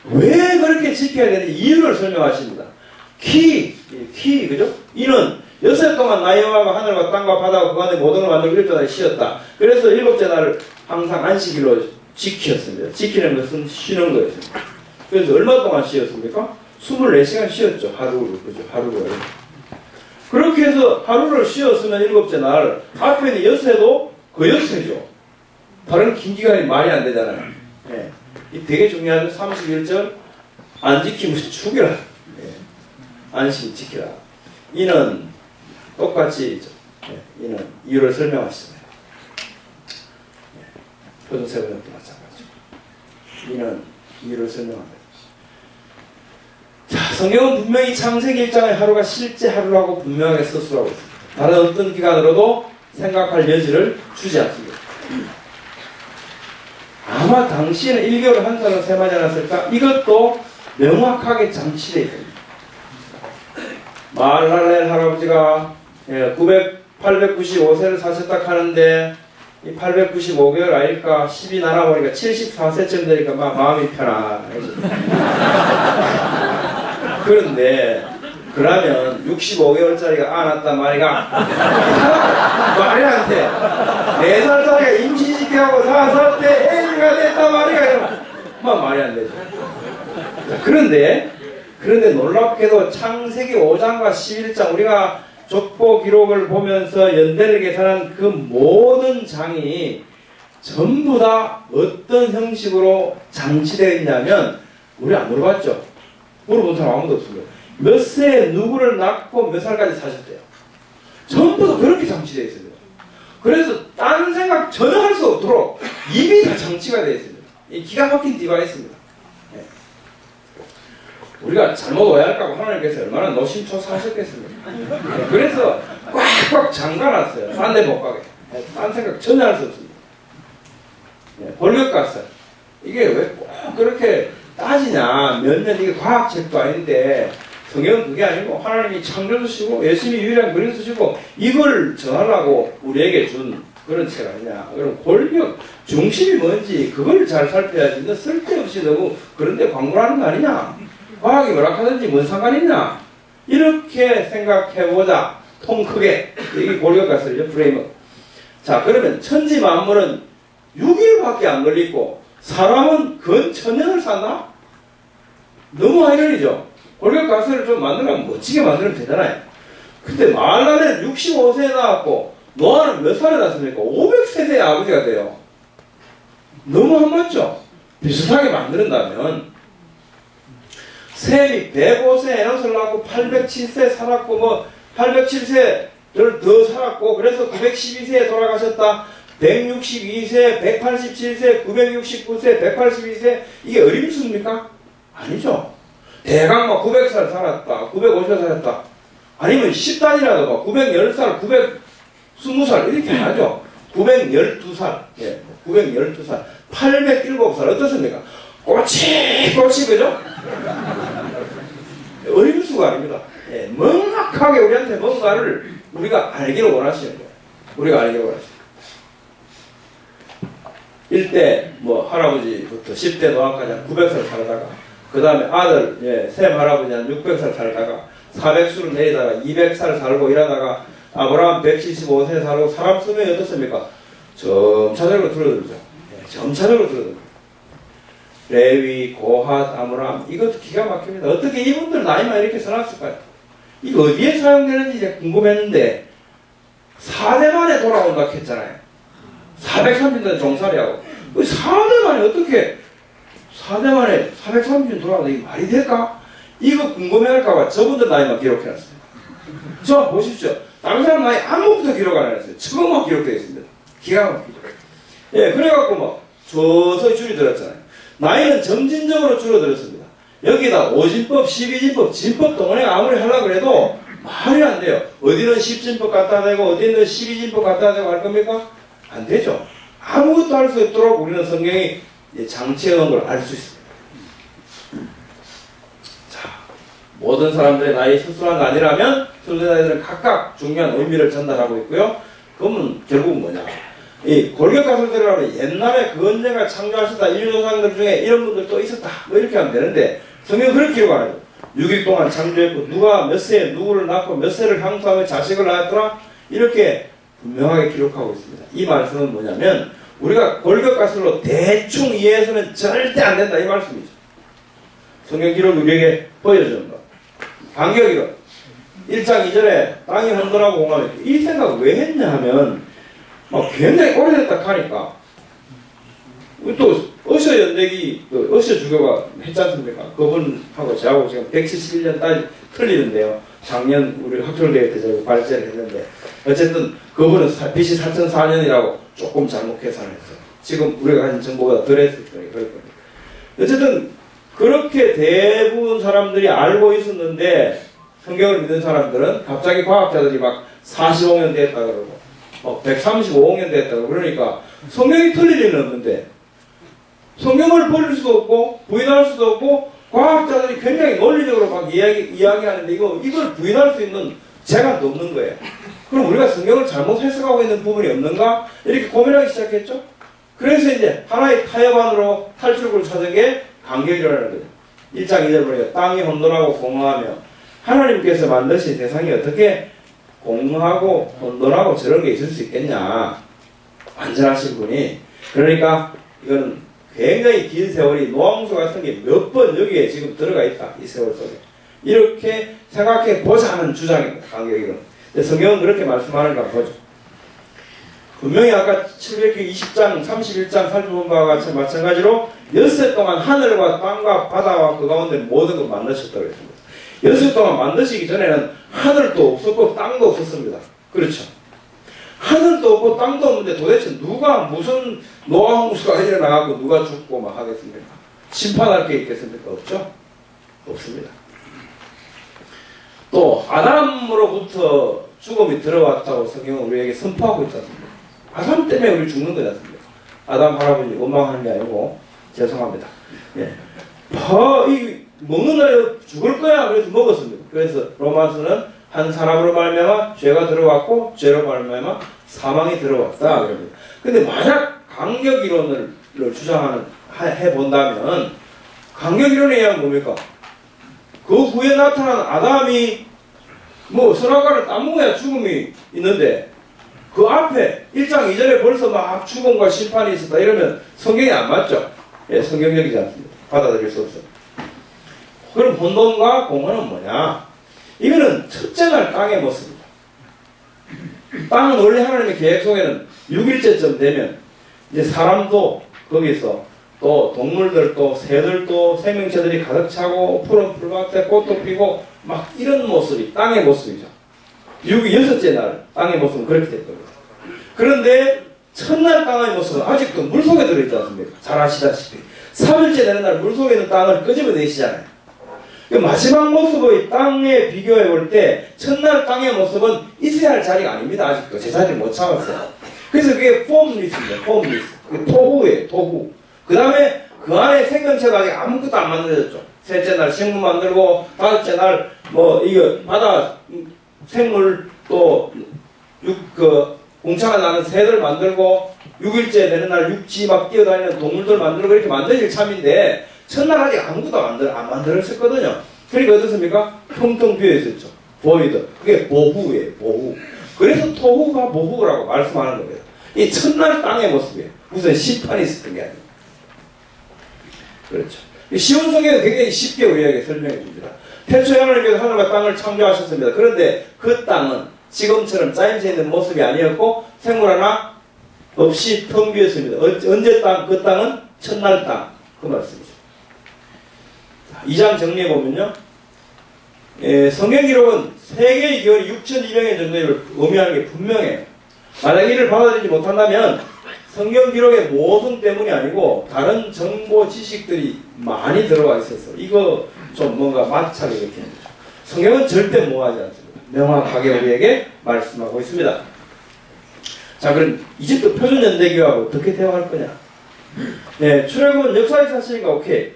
왜 그렇게 지켜야 되는지 이유를 설명하십니다. 그죠? 이는 6일 동안 나 여호와가 하늘과 땅과 바다와 그 안에 모든 걸 만들고 7째 날에 쉬었다. 그래서 7째 날을 항상 안식일로 지켰습니다. 지키는 것은 쉬는 거였습니다. 그래서 얼마 동안 쉬었습니까? 24시간 쉬었죠. 하루를. 그죠? 하루를. 그렇게 해서 하루를 쉬었으면 7째 날, 앞에 있는 여세도 그 여세죠. 다른 긴 기간이 말이 안 되잖아요. 예. 이 되게 중요한 31절, 안 지키면 죽여라. 예. 안심 지키라. 이는 똑같이, 예. 이는 이유를 설명하시잖아요. 예. 표준세번역도 마찬가지고. 이는 이유를 설명합니다. 자, 성경은 분명히 창세기 1장의 하루가 실제 하루라고 분명하게 서술하고 있습니다. 다른 어떤 기간으로도 생각할 여지를 주지 않습니다. 아마 당시에는 1개월 한 달은 세마지 않았을까? 이것도 명확하게 장치되어 있습니다. 마할랄엘 할아버지가 895세를 사셨다 하는데 이 895개월 아닐까 10이 날아보니까 74세쯤 되니까 막 마음이 편안해져. 그런데 그러면 65개월짜리가 안았단 말이가 말이 안 돼. 4살짜리가 임시직계하고 4살 때 애기가 됐단 말이가 막 말이 안 되죠. 그런데 놀랍게도 창세기 5장과 11장 우리가 족보 기록을 보면서 연대를 계산한 그 모든 장이 전부 다 어떤 형식으로 장치되어 있냐면 우리 안 물어봤죠. 물어본 사람 아무도 없습니다. 몇 세에 누구를 낳고 몇 살까지 사셨대요. 전부 다 그렇게 장치되어 있습니다. 그래서 다른 생각 전혀 할 수 없도록 이미 다 장치가 되어 있습니다. 이 기가 막힌 디바이스입니다. 네. 우리가 잘못 오해할까봐 하나님께서 얼마나 노심초사하셨겠습니까? 네. 그래서 꽉꽉 잠가놨어요. 딴 데 못 가게. 네. 딴 생각 전혀 할 수 없습니다. 네. 권력가설. 이게 왜 꼭 그렇게 따지냐. 몇 년 이게 과학책도 아닌데 성경은 그게 아니고 하나님이 창조주시고 예수님이 유일한 그리스도시고 이걸 전하려고 우리에게 준 그런 책 아니냐. 그럼 권력 중심이 뭔지 그걸 잘 살펴야지. 너 쓸데없이 너무 그런데 광고하는 거 아니냐. 과학이 뭐라 하든지 뭔 상관 있냐. 이렇게 생각해보자. 통 크게. 이게 권력가설이죠. 프레임은. 자, 그러면 천지 만물은 6일밖에 안 걸리고 사람은 근 1000년을 사나? 너무 아이러니죠. 골격 가설을 좀 만들면 멋지게 만들면 되잖아요. 근데 말란에는 65세에 나왔고 노아는 몇 살에 낳습니까? 500세대의 아버지가 돼요. 너무 안 맞죠? 비슷하게 만든다면 셈이 105세 에노스를 낳고 807세 살았고 뭐 807세를 더 살았고 그래서 912세에 돌아가셨다. 162세, 187세, 969세, 182세 이게 어림수입니까? 아니죠. 대강 막 900살 살았다. 950살 살았다. 아니면 10단이라도 막 910살, 920살 이렇게 하죠. 912살. 예. 912살. 807살 어떻습니까? 꼬치 그죠? 어림수가 아닙니다. 예. 명확하게 우리한테 뭔가를 우리가 알기를 원하시는 거예요. 우리가 알기를 원하시는 거예요. 1대 뭐 할아버지부터 10대 노아까지 한 900살 살다가 그 다음에 아들 셈 할아버지 한 600살 살다가 400수를 내리다가 200살 살고 이러다가 아브라함 175세 살고 사람 수명이 어떻습니까? 점차적으로 줄어들죠. 점차적으로 줄어들죠. 레위, 고핫, 아므람 이것도 기가 막힙니다. 어떻게 이분들 나이만 이렇게 써놨을까요? 이거 어디에 사용되는지 이제 궁금했는데 4대 만에 돌아온다 했잖아요. 430년 종살이하고 4대 만에 어떻게 4대 만에 430년 돌아온다 이게 말이 될까? 이거 궁금해할까봐 저분들 나이만 기록해놨습니다. 저 보십시오. 다른 사람 나이 아무것도 기록 안 해놨어요. 처음만 기록되어 있습니다. 기가 막히죠. 예, 그래갖고 뭐 서서히 줄어들었잖아요. 나이는 점진적으로 줄어들었습니다. 여기다 오진법, 12진법, 진법 동원에 아무리 하려고 해도 말이 안 돼요. 어디는 10진법 갖다 대고 어디는 12진법 갖다 대고 할 겁니까? 안 되죠. 아무것도 할 수 없도록 우리는 성경이 장치해 놓은 걸 알 수 있습니다. 자, 모든 사람들의 나이 스스로한 거 아니라면 스스로의 나이들은 각각 중요한 의미를 전달하고 있고요. 그러면 결국은 뭐냐? 이 골격가설대로 옛날에 그 언젠가 창조하셨다 인류 조상들 중에 이런 분들도 있었다 뭐 이렇게 하면 되는데 성경은 그렇게 기록 안 해요. 6일 동안 창조했고 누가 몇 세에 누구를 낳고 몇 세를 향수하며 자식을 낳았더라 이렇게 분명하게 기록하고 있습니다. 이 말씀은 뭐냐면 우리가 골격가설로 대충 이해해서는 절대 안 된다 이 말씀이죠. 성경 기록이 우리에게 보여주는 것. 간격이론 1장 2절에 땅이 혼돈하고 공함했고 이 생각 왜 했냐 하면 굉장히 오래됐다 하니까 또 어셔 연대기 어셔 주교가 했지 않습니까? 그분하고 저하고 지금 171년 딸이 틀리는데요. 작년 우리 학술대회 때 제가 발제를 했는데 어쨌든 그분은 BC 4004년이라고 조금 잘못 계산을 했어요. 지금 우리가 가진 정보보다 덜 했을 거예요. 어쨌든 그렇게 대부분 사람들이 알고 있었는데 성경을 믿는 사람들은 갑자기 과학자들이 막 45년 됐다 그러고 135년 됐다 그러고 그러니까 성경이 틀릴 일은 없는데 성경을 버릴 수도 없고 부인할 수도 없고 과학자들이 굉장히 논리적으로 막 이야기하는데 이걸 부인할 수 있는 재간도 없는 거예요. 그럼 우리가 성경을 잘못 해석하고 있는 부분이 없는가? 이렇게 고민하기 시작했죠. 그래서 이제 하나의 타협안으로 탈출구를 찾은 게 간격이라는 거죠. 1장 2절 보니까 땅이 혼돈하고 공허하며 하나님께서 만드신 세상이 어떻게 공허하고 혼돈하고 저런 게 있을 수 있겠냐. 완전하신 분이. 그러니까 이거는 굉장히 긴 세월이 노함수 같은 게 몇 번 여기에 지금 들어가 있다. 이 세월 속에. 이렇게 생각해 보자 하는 주장입니다. 간격이론. 근데 성경은 그렇게 말씀하는가 보죠. 분명히 아까 720장, 31장 살펴본 바와 같이 마찬가지로 엿새 동안 하늘과 땅과 바다와 그 가운데 모든 걸 만드셨다고 했습니다. 엿새 동안 만드시기 전에는 하늘도 없었고 땅도 없었습니다. 그렇죠. 하늘도 없고 땅도 없는데 도대체 누가 무슨 노아 홍수가 일어나고 누가 죽고 막 하겠습니까? 심판할 게 있겠습니까? 없죠? 없습니다. 또 아담으로부터 죽음이 들어왔다고 성경은 우리에게 선포하고 있지 않습니까? 아담 때문에 우리 죽는 거지 않습니까? 아담 할아버지 원망하는 게 아니고 죄송합니다. 예. 이 먹는 날에 죽을 거야 그래서 먹었습니다. 그래서 로마서는 한 사람으로 말미암아 죄가 들어왔고 죄로 말미암아 사망이 들어왔다 그럽니다. 근데 만약 간격이론을 주장하는 해본다면 간격이론에 의하면 뭡니까? 그 후에 나타난 아담이 선악과를 따먹어야 죽음이 있는데 그 앞에 1장 2절에 벌써 막 죽음과 심판이 있었다 이러면 성경이 안 맞죠? 예, 성경적이지 않습니다. 받아들일 수 없어요. 그럼 혼돈과 공허는 뭐냐? 이거는 첫째 날 땅의 모습입니다. 땅은 원래 하나님의 계획 속에는 6일째쯤 되면 이제 사람도 거기서 또 동물들도 새들도 생명체들이 가득 차고 푸른 풀밭에 꽃도 피고 막 이런 모습이 땅의 모습이죠. 6일째 날 땅의 모습은 그렇게 될 겁니다. 그런데 첫날 땅의 모습은 아직도 물속에 들어있지 않습니까? 잘 아시다시피 3일째 되는 날 물속에 있는 땅을 끄집어내시잖아요. 그 마지막 모습의 땅에 비교해 볼 때 첫날 땅의 모습은 있어야 할 자리가 아닙니다. 아직도 제 자리를 못 잡았어요. 그래서 그게 폼리스입니다. 폼리스. 토후예요. 토후. 그 다음에 그 안에 생명체가 아직 아무것도 안 만들어졌죠. 셋째 날 식물 만들고 다섯째 날 뭐 이거 바다 생물 또 공차가 나는 새들 만들고 6일째 되는 날 육지 막 뛰어다니는 동물들 만들고 이렇게 만들어질 참인데 첫날 아직 아무것도 안 만들어졌거든요. 그러니까 어떻습니까? 텅텅 비어 있었죠. 보이드. 그게 보후예요. 보후. 그래서 토후가 보후라고 말씀하는 겁니다. 이 첫날 땅의 모습이에요. 무슨 심판이 있었던 게 아니에요. 그렇죠. 쉬운 성경은 굉장히 쉽게 우리에게 설명해 줍니다. 태초에 하나님께서 하늘과 땅을 창조하셨습니다. 그런데 그 땅은 지금처럼 짜임새 있는 모습이 아니었고 생물 하나 없이 텅 비었습니다. 언제 땅? 그 땅은 첫날 땅. 그 말씀이죠. 2장 정리해 보면요. 성경 기록은 세계의 기원이 6,200년 정도를 의미하는 게 분명해요. 만약 이를 받아들이지 못한다면 성경 기록의 모순 때문이 아니고 다른 정보 지식들이 많이 들어가 있어서 이거 좀 뭔가 마찰이 이렇게 됩니다. 성경은 절대 모호하지 않습니다. 명확하게 우리에게 말씀하고 있습니다. 자, 그럼 이집트 표준 연대기하고 어떻게 대화할 거냐? 네, 출애굽은 역사의 사실이니까 오케이.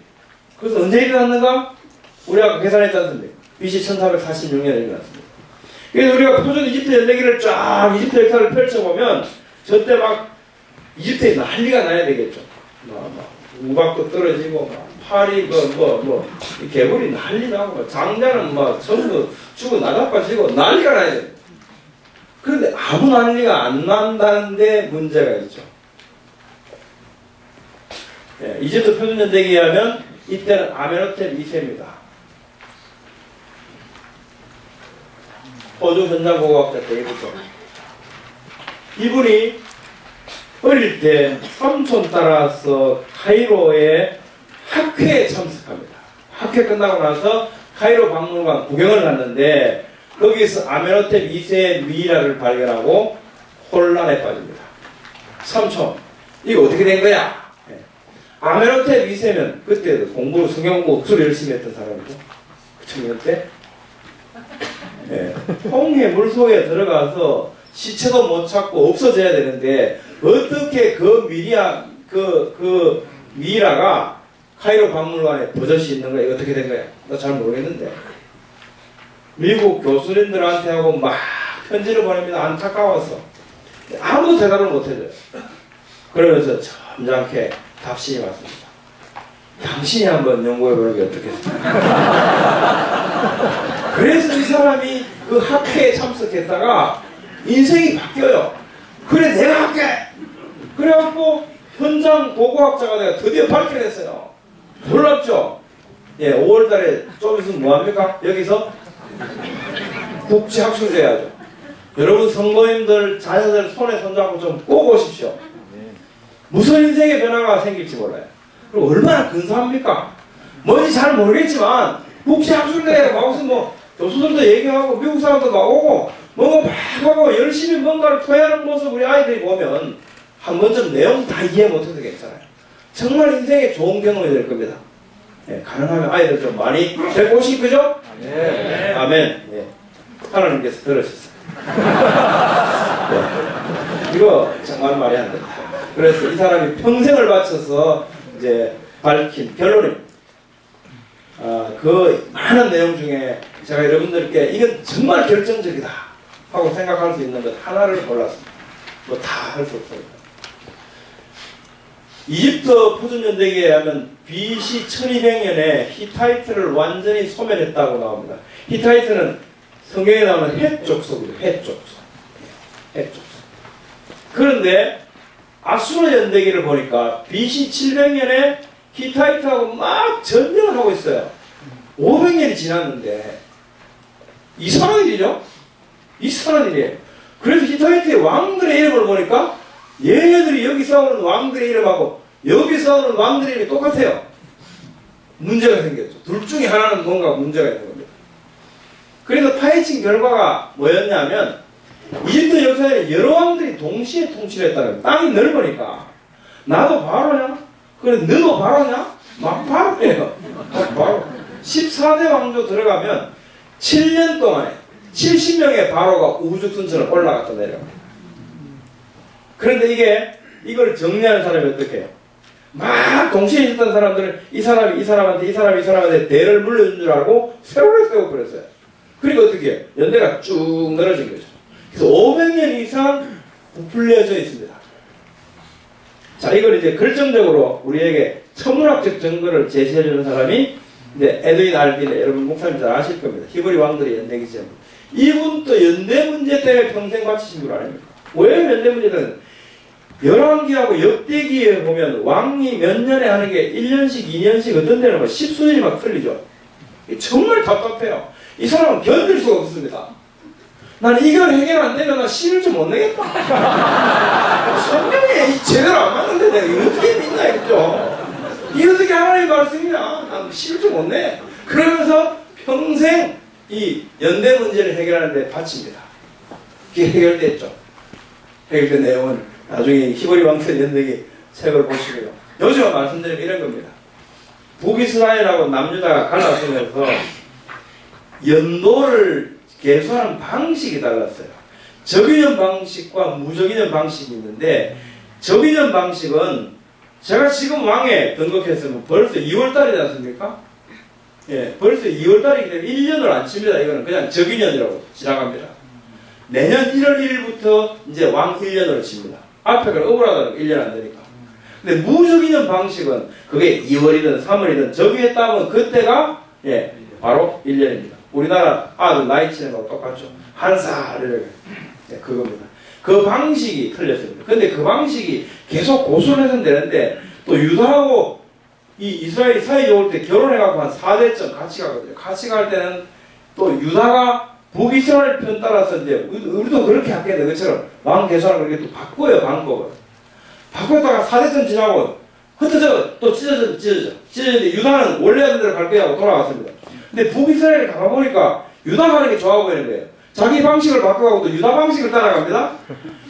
그래서 언제 일어났는가? 우리 아까 계산했지 않습니까? BC 1446년에 일어났습니다. 그래서 우리가 표준 이집트 연대기를 쫙 이집트 역사를 펼쳐보면 저때 막 이집트에 난리가 나야 되겠죠. 우박도 떨어지고 파리 이 개구리 난리 나고 장자는 전부 죽어 나가빠지고 난리가 나야 돼요. 그런데 아무 난리가 안 난다는데 문제가 있죠. 예, 이집트 표준 연대기에 하면 이때는 아메노텝 2세입니다. 호주 현장고고학자 때부터 이분이 어릴 때 삼촌 따라서 카이로에 학회에 참석합니다. 학회 끝나고 나서 카이로 박물관 구경을 갔는데 거기서 아메노텝 2세의 미이라를 발견하고 혼란에 빠집니다. 삼촌, 이거 어떻게 된 거야? 네. 아메노텝 2세면 그때도 성경 공부 억수로 열심히 했던 사람이죠. 그 청년 때. 네. 홍해 물속에 들어가서 시체도 못 찾고 없어져야 되는데 어떻게 그 미이라가 카이로 박물관에 버젓이 있는 거야? 이거 어떻게 된 거야? 나 잘 모르겠는데. 미국 교수님들한테 하고 막 편지를 보냅니다. 안타까워서. 아무도 대답을 못 해줘요. 그러면서 점잖게 답신이 왔습니다. 당신이 한번 연구해보는 게 어떻겠습니까? 그래서 이 사람이 그 학회에 참석했다가 인생이 바뀌어요. 그래 내가 할게. 그래갖고 현장 고고학자가 내가 드디어 밝혀냈어요. 놀랍죠? 예, 5월달에 좀 있으면 뭐합니까? 여기서 국제학술대 해야죠. 여러분 성도님들 자녀들 손에 손잡고 좀 꼭 오십시오. 무슨 인생의 변화가 생길지 몰라요. 그리고 얼마나 근사합니까? 뭔지 잘 모르겠지만 국제학술대에 가서 교수들도 얘기하고 미국 사람도 나오고 뭔가 막 하고 열심히 뭔가를 토해하는 모습 우리 아이들이 보면 한 번쯤 내용 다 이해 못해도 괜찮아요. 정말 인생에 좋은 경험이 될 겁니다. 네, 가능하면 아이들 좀 많이 데리고 오실 거죠? 네. 아멘. 네. 하나님께서 들으셨어요. 네. 이거 정말 말이 안 됩니다. 그래서 이 사람이 평생을 바쳐서 이제 밝힌 결론입니다. 그 많은 내용 중에 제가 여러분들께 이건 정말 결정적이다 하고 생각할 수 있는 것 하나를 골랐습니다. 뭐 다 할 수 없습니다. 이집트 표준연대기에 하면 BC 1200년에 히타이트를 완전히 소멸했다고 나옵니다. 히타이트는 성경에 나오는 헷 족속이에요. 헷 족속. 헷 족속. 그런데 아수르 연대기를 보니까 BC 700년에 히타이트하고 막 전쟁을 하고 있어요. 500년이 지났는데 이상한 일이죠. 이상한 일이에요. 그래서 히타이트의 왕들의 이름을 보니까 얘네들이 여기 싸우는 왕들의 이름하고 여기 싸우는 왕들의 이름이 똑같아요. 문제가 생겼죠. 둘 중에 하나는 뭔가 문제가 있는 겁니다. 그래서 파헤친 결과가 뭐였냐면 이집트 역사에 여러 왕들이 동시에 통치를 했다는 거예요. 땅이 넓으니까 나도 바로냐? 그래 너도 바로냐? 막 바로예요. 바로 14대 왕조 들어가면 7년 동안에 70명의 바로가 우주순천을 올라갔다 내려갑니다. 그런데 이걸 정리하는 사람이 어떻게 해요? 막 동시에 있었던 사람들은 이 사람이 이 사람한테 대를 물려준 줄 알고 세월을 세워버렸어요. 그러니까 어떻게 해요? 연대가 쭉 늘어진 거죠. 그래서 500년 이상 부풀려져 있습니다. 자, 이걸 이제 결정적으로 우리에게 천문학적 증거를 제시해주는 사람이 이제 에드윈 알빈의, 여러분 목사님 잘 아실 겁니다. 히브리 왕들의 연대기죠. 이분도 연대 문제 때문에 평생 바치신 분 아닙니까? 왜 연대 문제는 열왕기하고 역대기에 보면 왕이 몇 년에 하는 게 1년씩 2년씩 어떤 데는 막 10수년이 막 틀리죠. 정말 답답해요. 이 사람은 견딜 수가 없습니다. 나는 이걸 해결 안 되면 나 신을 좀 못 내겠다. 성경에 제대로 안 맞는데 내가 이거 어떻게 믿나 했죠. 이거 어떻게 하나님의 말씀이냐. 난 신을 좀 못 내. 그러면서 평생 이 연대 문제를 해결하는데 바칩니다. 그게 해결됐죠. 해결된 내용은 나중에 히브리 왕실 연대기 책을 보시고요. 요즘 말씀드리면 이런 겁니다. 북이스라엘하고 남유다가 갈라서면서 연도를 계산하는 방식이 달랐어요. 적인년 방식과 무적인년 방식이 있는데 적인년 방식은 제가 지금 왕에 등극했으면 벌써 2월달이지 않습니까? 예, 벌써 2월달이기 때문에 1년을 안 칩니다. 이거는 그냥 적인년이라고 지나갑니다. 내년 1월 1일부터 이제 왕 1년으로 칩니다. 앞에가 억울하다는 1년 안 되니까. 근데 무적인년 방식은 그게 2월이든 3월이든 적용했다면 그때가 예, 바로 1년입니다. 우리나라 아들 나이 치는 거하고 똑같죠. 한 살을 네, 그겁니다. 그 방식이 틀렸습니다. 근데 그 방식이 계속 고순해서는 되는데 또 유다하고 이 이스라엘이 사이 좋을 때 결혼해갖고 한 4대쯤 같이 가거든요. 같이 갈 때는 또 유다가 북이스라엘 편 따라서 이제 우리도 그렇게 하겠네. 그처럼 왕 계산을 그렇게 또 바꿔요. 방법을. 바꿨다가 4대쯤 지나고 흩어져 또 찢어졌는데 유다는 원래 하던 대로 갈 거야 하고 돌아갔습니다. 근데 북이스라엘에 가보니까 유다 가는 게 좋아 보이는 거예요. 자기 방식을 바꿔가고 또 유다 방식을 따라갑니다.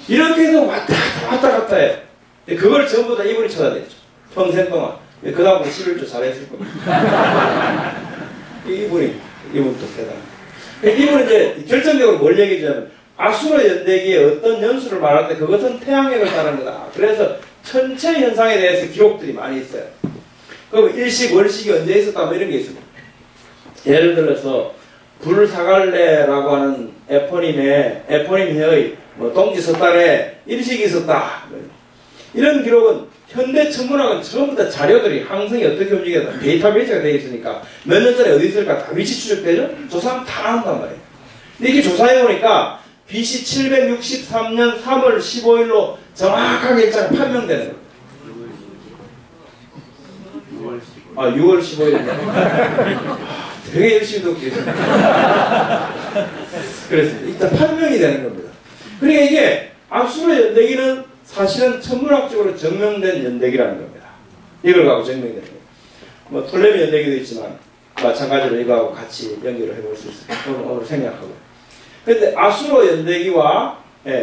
이렇게 해서 왔다 갔다 해요. 그걸 전부 다 이분이 찾아냈죠. 평생 동안. 그 다음부터 11조 잘했을 겁니다. 이분도 대단해요. 이분은 이제 결정적으로 뭘 얘기하냐면 아수르 연대기의 어떤 연수를 말하는데 그것은 태양핵을 따르는 거다. 그래서 천체 현상에 대해서 기록들이 많이 있어요. 그럼 일식, 월식이 언제 있었다 뭐 이런 게 있습니다. 예를 들어서 불사갈레라고 하는 에포님의 뭐 동지 섣달에 일식이 있었다. 이런 기록은 현대 천문학은 전부 다 자료들이 항성이 어떻게 움직여서 데이터베이스가 되어 있으니까 몇 년 전에 어디 있을까 다 위치 추적되죠? 조사하면 다 한단 말이에요. 근데 이게 조사해보니까 BC 763년 3월 15일로 정확하게 일자가 판명되는 거예요. 6월 15일인데. 되게 열심히 듣고 계십니다. 그랬습니다. 일단 판명이 되는 겁니다. 그러니까 이게 아수르 연대기는 사실은 천문학적으로 증명된 연대기라는 겁니다. 이걸 갖고 증명되는 거예요. 뭐 톨레미 연대기도 있지만 마찬가지로 이거하고 같이 연결을 해볼 수 있어요. 오늘 생략하고. 그런데 아수르 연대기와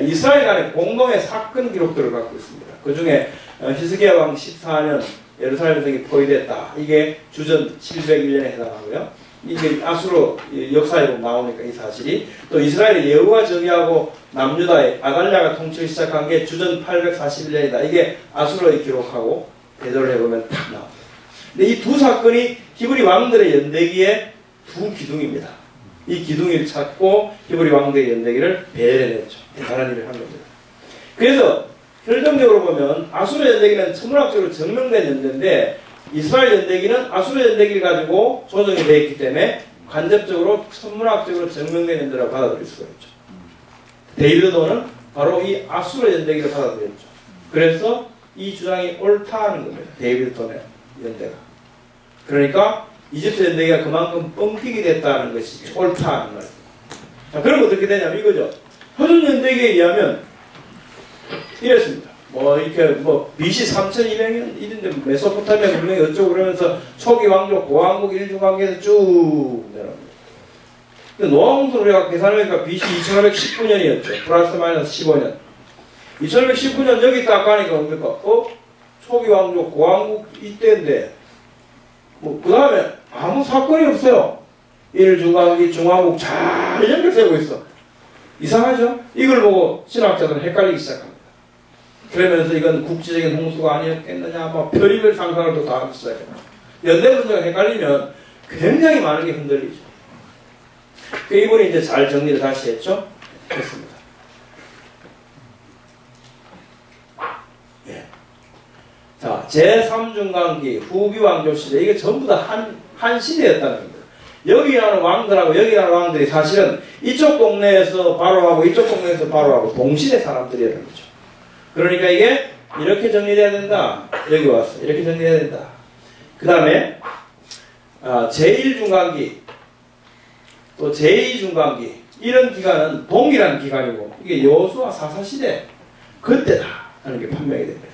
이스라엘 간의 공동의 사건 기록들을 갖고 있습니다. 그 중에 히스기야 왕 14년 예루살렘 성이 포위됐다. 이게 주전 701년에 해당하고요. 이게 아수르 역사에 보면 나오니까 이 사실이 또 이스라엘의 여호와 저기하고 남유다의 아달랴가 통치를 시작한 게 주전 841년이다. 이게 아수르의 기록하고 대조를 해보면 딱 나옵니다. 근데 이 두 사건이 히브리 왕들의 연대기의 두 기둥입니다. 이 기둥을 찾고 히브리 왕들의 연대기를 배열해냈죠. 대단한 일을 한 겁니다. 그래서 결정적으로 보면 아수르 연대기는 천문학적으로 증명된 연대인데 이스라엘 연대기는 아수르 연대기를 가지고 조정이 되어 있기 때문에 간접적으로 천문학적으로 증명된 연대라고 받아들일 수가 있죠. 데이비드도는 바로 이 아수르 연대기를 받아들였죠. 그래서 이 주장이 옳다는 겁니다. 데이비드도의 연대가. 그러니까 이집트 연대기가 그만큼 뻥튀기 됐다는 것이 옳다는 거예요. 자, 그럼 어떻게 되냐면 이거죠. 표준 연대기에 의하면 이랬습니다. 뭐 이렇게 뭐 BC 3200년 이런데 메소포타미아 문명이 어쩌고 그러면서 초기 왕족, 고왕국, 일주관계에서 쭉 내려옵니다. 노아홍수를 우리가 계산하니까 BC 2519년이었죠. 플러스 마이너스 15년. 2519년 여기 딱 가니까 뭡니까? 초기 왕족, 고왕국 이때인데 뭐 그 다음에 아무 사건이 없어요. 일주관기, 중왕국 잘 연결되고 있어. 이상하죠? 이걸 보고 신학자들은 헷갈리기 시작합니다. 그러면서 이건 국지적인 홍수가 아니었겠느냐, 뭐 별의별 상상을 또 다 하기 시작합니다. 연대 분자가 헷갈리면 굉장히 많은 게 흔들리죠. 그 이분이 이제 잘 정리를 다시 했죠? 했습니다. 예. 자, 제3중간기 후기 왕조 시대, 이게 전부 다 한 시대였다는 겁니다. 여기 하는 왕들하고 여기 하는 왕들이 사실은 이쪽 동네에서 바로 하고 이쪽 동네에서 바로 하고 동시대 사람들이라는 거죠. 그러니까 이게 이렇게 정리돼야 된다. 여기 왔어. 이렇게 정리돼야 된다. 그 다음에 제1중간기 또 제2중간기 이런 기간은 동일한 기간이고 이게 여호수아 사사시대 그때다 하는 게 판명이 됩니다.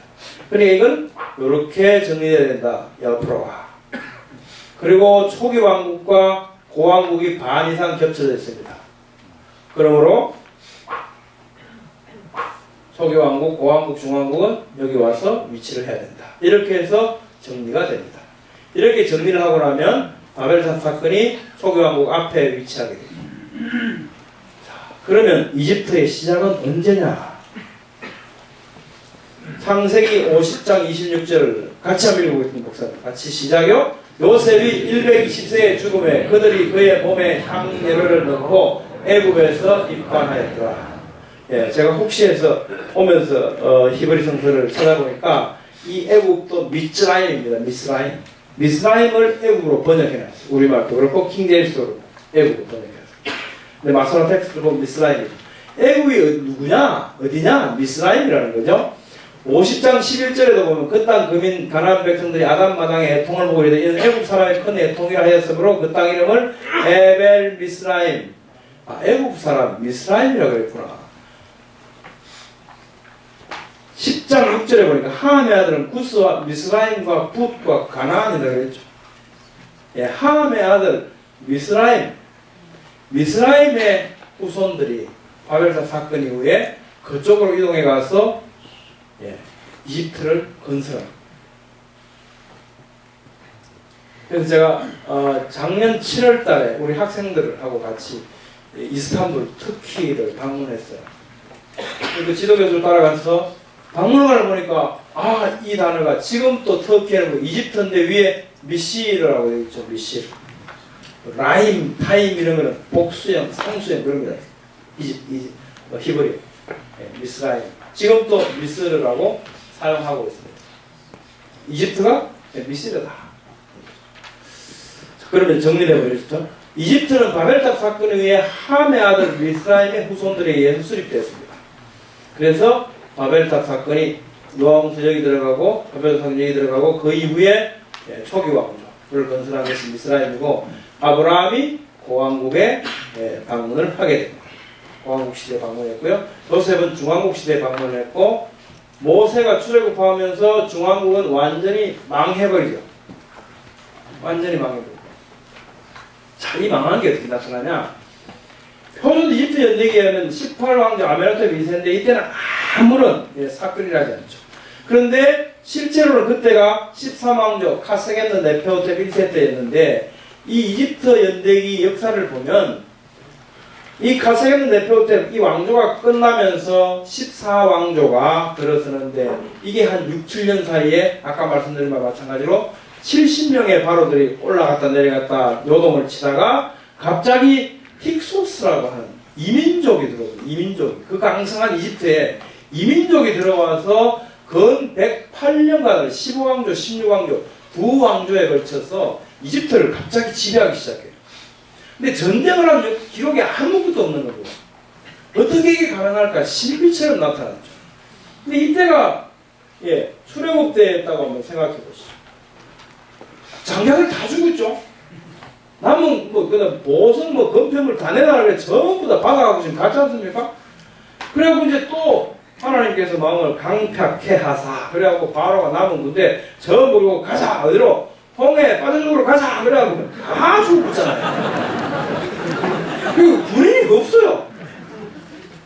그러니까 이건 이렇게 정리돼야 된다. 옆으로 와. 그리고 초기 왕국과 고왕국이 반 이상 겹쳐져 있습니다. 그러므로 초기 왕국, 고왕국, 중왕국은 여기 와서 위치를 해야 된다. 이렇게 해서 정리가 됩니다. 이렇게 정리를 하고 나면 바벨탑 사건이 초기 왕국 앞에 위치하게 됩니다. 자, 그러면 이집트의 시작은 언제냐? 창세기 50장 26절을 같이 한번 읽어보겠습니다. 목사님. 같이 시작요. 요셉이 120세의 죽음에 그들이 그의 몸에 향예를 넣고 애굽에서 입관하였더라. 예, 제가 혹시 해서 오면서 히브리 성서를 찾아보니까 이 애굽도 미츠라임입니다. 미스라임을 애굽으로 번역해놨어요. 우리말도 그렇고 킹제임스도 그렇고 애굽으로 번역해놨어요. 근데 마소라 텍스트를 보면 미스라임입니다. 애굽이 누구냐? 어디냐? 미스라임이라는 거죠. 50장 11절에도 보면 그 땅 그민 가나안 백성들이 아담마당의 애통을 보고 이르되 이는 애굽 사람의 큰 애통이라 하였으므로 그 땅 이름을 에벨 미스라임. 애굽 사람 미스라임이라고 그랬구나. 10장 6절에 보니까 함의 아들은 구스와 미스라임과 붓과 가나안이라고 그랬죠. 예, 함의 아들 미스라임. 미스라임의 후손들이 바벨탑 사건 이후에 그쪽으로 이동해 가서 이집트를 건설합니다. 그래서 제가 작년 7월 달에 우리 학생들하고 같이 이스탄불, 터키를 방문했어요. 그 지도교수를 따라가서 박물관을 보니까 이 단어가 지금 또 터키에는 이집트인데 위에 미시르라고 되어 있죠. 미시르. 라임, 타임 이런 거는 복수형, 상수형 그런 거다. 히브리. 미스라임. 지금 또 미스르라고 사용하고 있습니다. 이집트가 미스르다. 그러면 정리되어 버리죠. 이집트는 바벨탑 사건에 의해 함의 아들 미스라임의 후손들에 의해 수립되었습니다. 그래서 바벨탑 사건이 노아홍수 여기 들어가고 바벨탑 사건이 여기 들어가고 그 이후에 초기 왕조를 건설한 것이 미스라임이고 아브라함이 고왕국에 방문을 하게 됩니다. 고왕국 시대에 방문했고요. 요셉은 중왕국 시대에 방문했고 모세가 출애굽하면서 중왕국은 완전히 망해버리죠. 완전히 망해버리죠. 자, 이 망한 게 어떻게 나타나냐? 표준 이집트 연대기에는 18왕조 아메나토 2세인데 이때는 아무런 사건이라지 않죠. 그런데 실제로는 그때가 13왕조 카세겐드 네페호텝 1세 때였는데 이 이집트 연대기 역사를 보면 이 카세겐드 네페호텝 이 왕조가 끝나면서 14왕조가 들어서는데 이게 한 6, 7년 사이에 아까 말씀드린 바와 마찬가지로 70명의 바로들이 올라갔다 내려갔다 요동을 치다가 갑자기 힉소스라고 하는 이민족이 들어오고 이민족이 그 강성한 이집트에 이민족이 들어와서 근 108년간을 15왕조, 16왕조 두 왕조에 걸쳐서 이집트를 갑자기 지배하기 시작해요. 근데 전쟁을 한 기록이 아무것도 없는 거고 어떻게 이게 가능할까 신비처럼 나타났죠. 근데 이때가 출애굽 때였다고 한번 생각해 보시죠. 장자들 다 죽었죠. 남은 뭐 그다음 보석 뭐 금품을 다 내놔라 그래 전부 다 받아가고 지금 갔지 않습니까? 그래갖고 이제 또 하나님께서 마음을 강팍해 하사 그래갖고 바로가 남은 군대 전부 그리고 가자 어디로 홍해 빠져죽으러 가자 그래갖고 다 죽었잖아요. 그리고 군인이 없어요.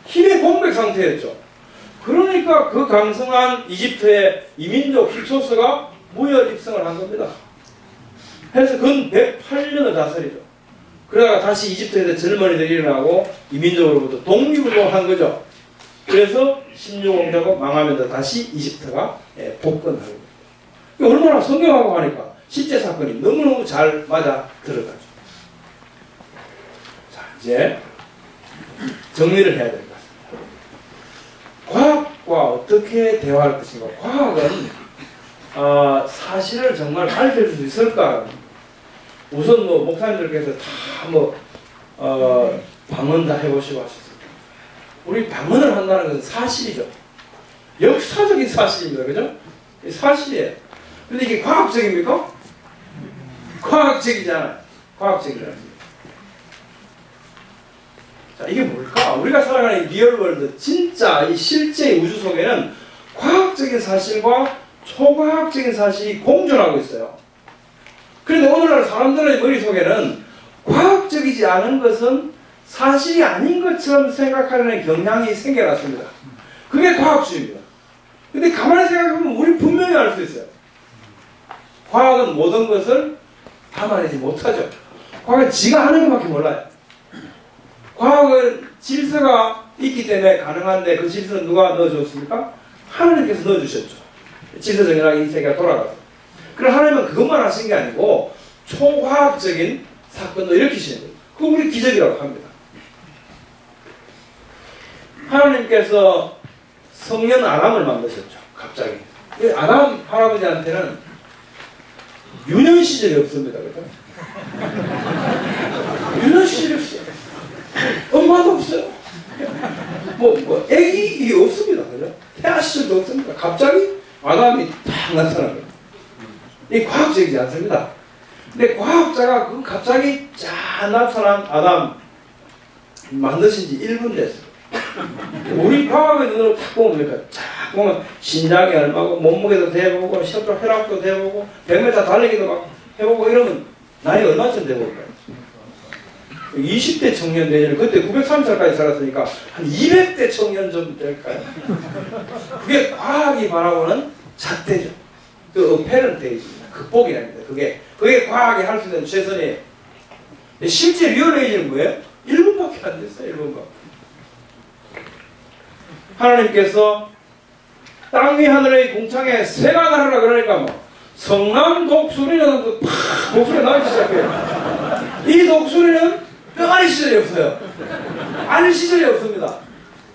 힘의 공백 상태였죠. 그러니까 그 강성한 이집트의 이민족 힉소스가 무혈 입성을 한 겁니다. 그래서 근 108년을 다스리죠. 그러다가 다시 이집트에서 젊은이들이 일어나고 이민족으로부터 독립을 한 거죠. 그래서 16왕자가 망하면서 다시 이집트가 복권하는 겁니다. 얼마나 성경하고 하니까 실제 사건이 너무너무 잘 맞아 들어가죠. 자, 이제 정리를 해야 될 것 같습니다. 과학과 어떻게 대화할 것인가? 과학은 사실을 정말 가르쳐줄 수 있을까? 우선 뭐 목사님들께서 다 뭐 방언 다 해보시고 하셨습니다. 우리 방언을 한다는 것은 사실이죠. 역사적인 사실입니다. 그죠? 사실이에요. 근데 이게 과학적입니까? 과학적이잖아요. 과학적이잖아요. 자, 이게 뭘까? 우리가 살아가는 리얼월드, 진짜 이 실제의 우주 속에는 과학적인 사실과 초과학적인 사실이 공존하고 있어요. 그런데 오늘날 사람들의 머릿속에는 과학적이지 않은 것은 사실이 아닌 것처럼 생각하려는 경향이 생겨났습니다. 그게 과학주의입니다. 근데 가만히 생각해보면 우리 분명히 알 수 있어요. 과학은 모든 것을 담아내지 못하죠. 과학은 지가 하는 것밖에 몰라요. 과학은 질서가 있기 때문에 가능한데 그 질서는 누가 넣어줬습니까? 하나님께서 넣어주셨죠. 질서 정연하게 이 세계가 돌아가서. 그럼 하나님은 그것만 하신 게 아니고 초과학적인 사건도 일으키시는 거예요. 그거 우리 기적이라고 합니다. 하나님께서 성년 아담을 만드셨죠. 갑자기. 아담 할아버지한테는 유년 시절이 없습니다. 그죠? 유년 시절이 없어요. 엄마도 없어요. 애기 이게 없습니다. 그죠? 태아 시절도 없습니다. 갑자기 아담이 딱 나타나는 거예요. 이게 과학적이지 않습니다. 근데 과학자가 그 갑자기 쫙 나타난 아담 만드신 지 1분 됐어요. 우리 과학의 눈으로 딱 보면 쫙 보면 신장이 얼마고 몸무게도 대보고 혈압도 대보고 100m 달리기도 막 해보고 이러면 나이 얼마쯤 돼볼까요? 20대 청년 내년에 그때 903살까지 살았으니까 한 200대 청년 좀 될까요? 그게 과학이 바라보는 잣대죠. 그 어페런테이지입니다. 극복이랍니다. 그게 과학이 할 수 있는 최선이에요. 실제 리얼에이지는 뭐예요? 1분밖에 안 됐어요. 1분밖에. 하나님께서 땅 위 하늘의 공창에 새가 나르라 그러니까 뭐 성남 독수리는 팍 독수리가 나기 시작해요. 이 독수리는 뼈아리 시절이 없어요. 아는 시절이 없습니다.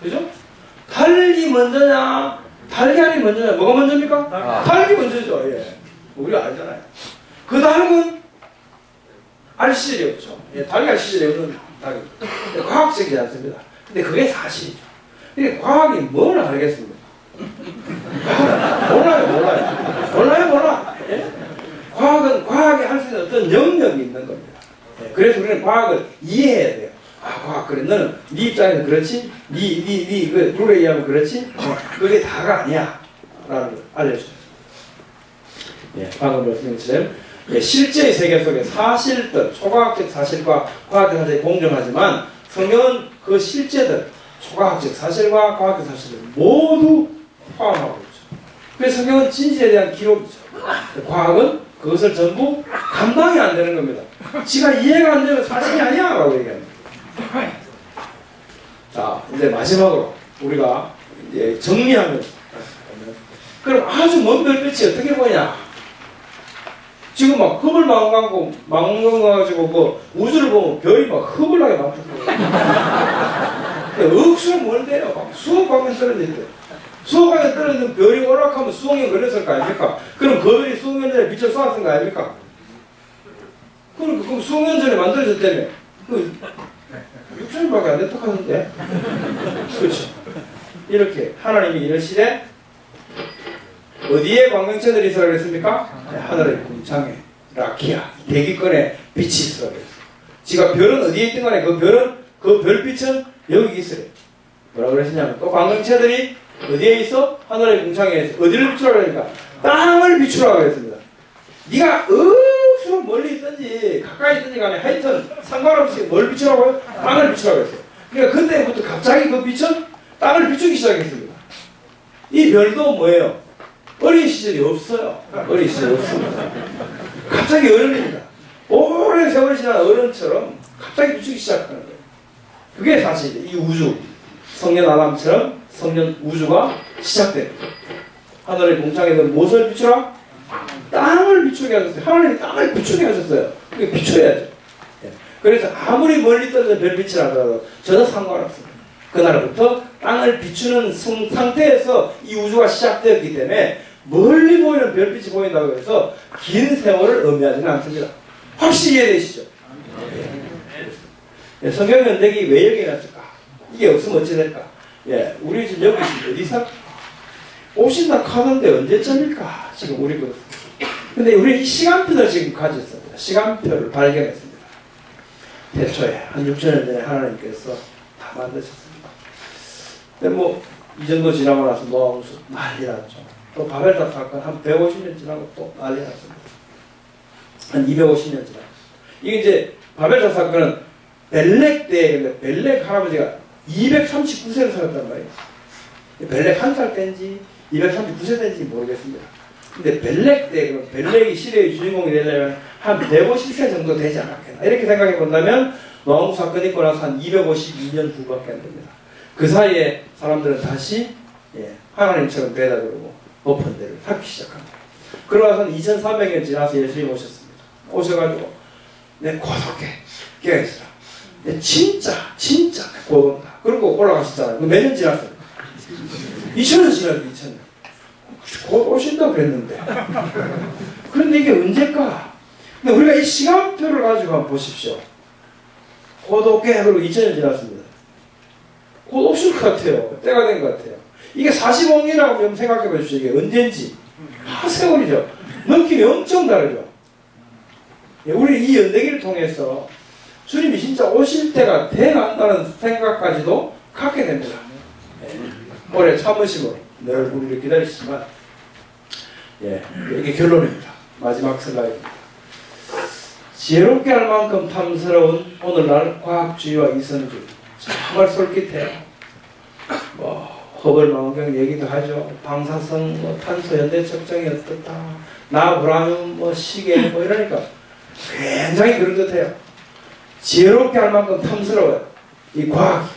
그죠? 닭이 먼저냐 달걀이 먼저냐 뭐가 먼저입니까? 닭이 먼저죠. 예. 우리가 알잖아요. 그 닭은 알 시절이 없죠. 예, 달걀 시절이 없는 닭이 과학적이지 않습니다. 근데 그게 사실이죠. 근데 과학이 뭘 알겠습니까? 몰라요. 예? 과학은 과학이 할 수 있는 어떤 영역이 있는 겁니다. 예, 그래서 우리는 과학을 이해해야 돼요. 과학 그래 너는 네 입장에서 그렇지, 그 룰에 의하면 그렇지, 그게 다가 아니야 라는 걸 알려줘요. 예, 방금 말씀드린 것처럼 실제의 세계 속에 사실들, 초과학적 사실과 과학적 사실이 공존하지만 성경은 그 실제들, 초과학적 사실과 과학적 사실을 모두 포함하고 있죠. 그래서 성경은 진실에 대한 기록이죠. 과학은 그것을 전부 감당이 안 되는 겁니다. 지가 이해가 안 되면 사실이 아니야 라고 얘기합니다. 자, 이제 마지막으로 우리가 이제 정리하면서 그럼 아주 먼 별빛이 어떻게 보이냐? 지금 막 흡을 망가지고 그 우주를 보면 별이 막 흡을 나게 망쳤어요. 억수로 멀대요. 막 수억 광년 떨어져 있대. 수억 광년 떨어지는 별이 오락하면 수억 년 걸렸을 거 아닙니까? 그럼 그 별이 수억 년 전에 빛을 쏘았을 거 아닙니까? 그럼 수억 년 전에 만들어졌다며. 6천년밖에 안 됐다 하는데. 그렇죠. 이렇게 하나님이 이러시되 어디에 광명체들이 있으라고 그랬습니까? 하늘의 궁창에 라키아 대기권에 빛이 있어. 지가 별은 어디에 있든 간에 그 별은 그 별빛은 여기 있어요. 뭐라 그랬냐면 또 관광체들이 어디에 있어? 하늘의 궁창에 있어. 어디를 비추라 그러니까 땅을 비추라고 그랬습니다. 네가 억수로 멀리 있든지 가까이 있든지 간에 하여튼 상관없이 뭘 비추라고요? 땅을 비추라고 했어요. 그러니까 그때부터 갑자기 그 빛은 땅을 비추기 시작했습니다. 이 별도 뭐예요? 어린 시절이 없어요. 어린 시절이 없습니다. 갑자기 어른입니다. 오랜 세월이 지난 어른처럼 갑자기 비추기 시작하는 거예요. 그게 사실 이 우주, 성년 아담처럼 성년 우주가 시작됩니다. 하늘의 궁창에서 무엇을 비추라? 땅을 비추게 하셨어요. 하나님이 땅을 비추게 하셨어요. 그게 비춰야죠. 그래서 아무리 멀리 떨어진 별빛이 나더라도 전혀 상관없습니다. 그날부터 땅을 비추는 상태에서 이 우주가 시작되었기 때문에 멀리 보이는 별빛이 보인다고 해서 긴 세월을 의미하지는 않습니다. 확실히 이해되시죠? 성경 연대기 왜 여기 났을까? 이게 없으면 어찌 될까? 우리 지금 여기 어디서 오신다 하는데 언제쯤일까? 지금 우리 근데 우리 이 시간표를 지금 가졌습니다. 시간표를 발견했습니다. 태초에 한 6천년 전에 하나님께서 다 만드셨습니다. 근데 뭐 이 정도 지나고 나서 노아우스 난리 났죠. 또 바벨탑 사건 한 150년 지나고 또 난리 났습니다. 한 250년 지나고. 이게 이제 바벨탑 사건은 벨렉 때 벨렉 할아버지가 239세를 살았단 말이에요. 벨렉 한 살 때인지 239세 때인지 모르겠습니다. 근데 벨렉 때 그럼 벨렉이 시대의 주인공이 되려면 한 150세 정도 되지 않았겠나 이렇게 생각해 본다면 노아우스 사건이 있고 나서 한 252년 후밖에 안 됩니다. 그 사이에 사람들은 다시 하나님처럼 되다 그러고 높은 데를 찾기 시작합니다. 그러고 나서 2300년 지나서 예수님 오셨습니다. 오셔가지고 내 고독해 깨어있으라. 진짜 곧 온다. 그리고 올라가셨잖아요. 몇 년 지났어요? 2000년 지났어요. 2000년. 곧 오신다고 그랬는데. 그런데 이게 언제까? 근데 우리가 이 시간표를 가지고 한번 보십시오. 곧 올게. 그리고 2000년 지났습니다. 곧 오실 것 같아요. 때가 된 것 같아요. 이게 45년이라고 생각해 보십시오. 이게 언젠지. 세월이죠. 느낌이 엄청 다르죠. 우리 이 연대기를 통해서 주님이 진짜 오실 때가 돼간다는 생각까지도 갖게 됩니다. 오래 참으심으로 늘 우리를 기다리시지만 이게 결론입니다. 마지막 슬라이드입니다. 지혜롭게 할 만큼 탐스러운 오늘날 과학주의와 이성주의 정말 솔깃해요. 허블 망원경 얘기도 하죠. 방사성 탄소 연대 측정이 어떻다. 나브라움 시계 이러니까 굉장히 그럴듯해요. 지혜롭게 할 만큼 탐스러워요. 이 과학이,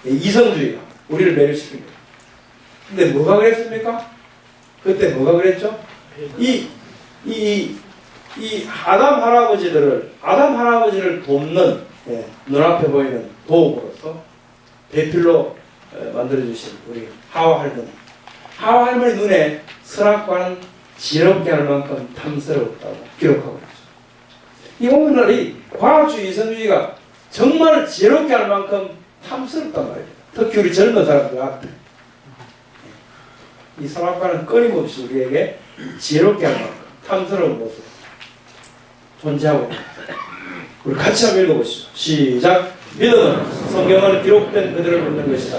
이 이성주의가 우리를 매료시킵니다. 근데 뭐가 그랬습니까? 그때 뭐가 그랬죠? 이 아담 할아버지를 돕는 눈앞에 보이는 도움으로서 배필로 만들어주신 우리 하와 할머니 눈에 선악과는 지혜롭게 할 만큼 탐스러웠다고 기록하고 있죠. 이 오늘날 이 과학주의, 이성주의가 정말 지혜롭게 할 만큼 탐스럽단 말이에요. 특히 우리 젊은 사람들 앞에. 이 선악과는 끊임없이 우리에게 지혜롭게 할 만큼 탐스러운 모습 존재하고 있습니다. 우리 같이 한번 읽어보시죠. 시작. 믿음은 성경을 기록된 그대로 믿는 것이다.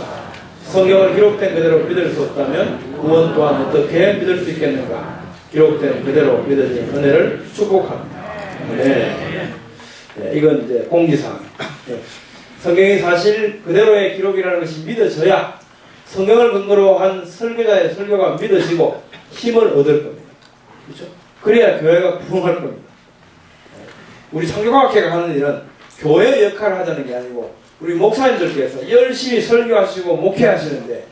성경을 기록된 그대로 믿을 수 없다면 구원 또한 어떻게 믿을 수 있겠는가? 기록된 그대로 믿어진 은혜를 축복합니다. 이건 이제 공지사항. 성경이 사실 그대로의 기록이라는 것이 믿어져야 성경을 근거로 한 설교자의 설교가 믿어지고 힘을 얻을 겁니다. 그렇죠? 그래야 교회가 부흥할 겁니다. 우리 창조과학회가 하는 일은 교회 역할을 하자는 게 아니고 우리 목사님들께서 열심히 설교하시고 목회하시는데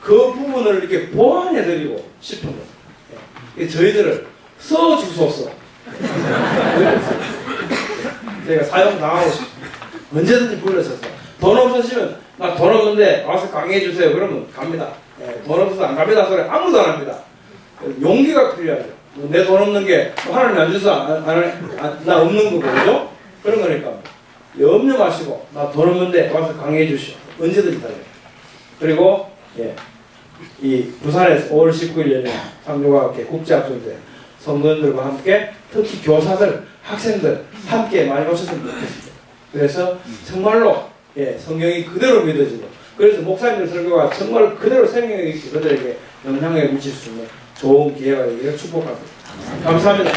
그 부분을 이렇게 보완해드리고 싶은 거예요. 저희들을 써주소서. 제가 사용당하고 싶습니다. 언제든지 불러셔서 돈 없으시면 나 돈 없는데 와서 강의해 주세요. 그러면 갑니다. 돈 없어서 안 갑니다 소리 아무도 안 합니다. 용기가 필요하죠. 내 돈 없는 게 하나님 안 줘서 나 없는 거고 그죠? 그런 거니까 염려 마시고 나 돈 없는데 와서 강의해 주시오. 언제든지 달려요. 그리고 이 부산에서 5월 19일 열린 창조과학회 국제학술대 성도님들과 함께 특히 교사들, 학생들 함께 많이 오셨으면 좋겠습니다. 그래서 정말로 성경이 그대로 믿어지고 그래서 목사님들 설교가 정말 그대로 생명이 있고 그들에게 영향을 미칠 수 있는 좋은 기회가 되기를 축복합니다. 감사합니다.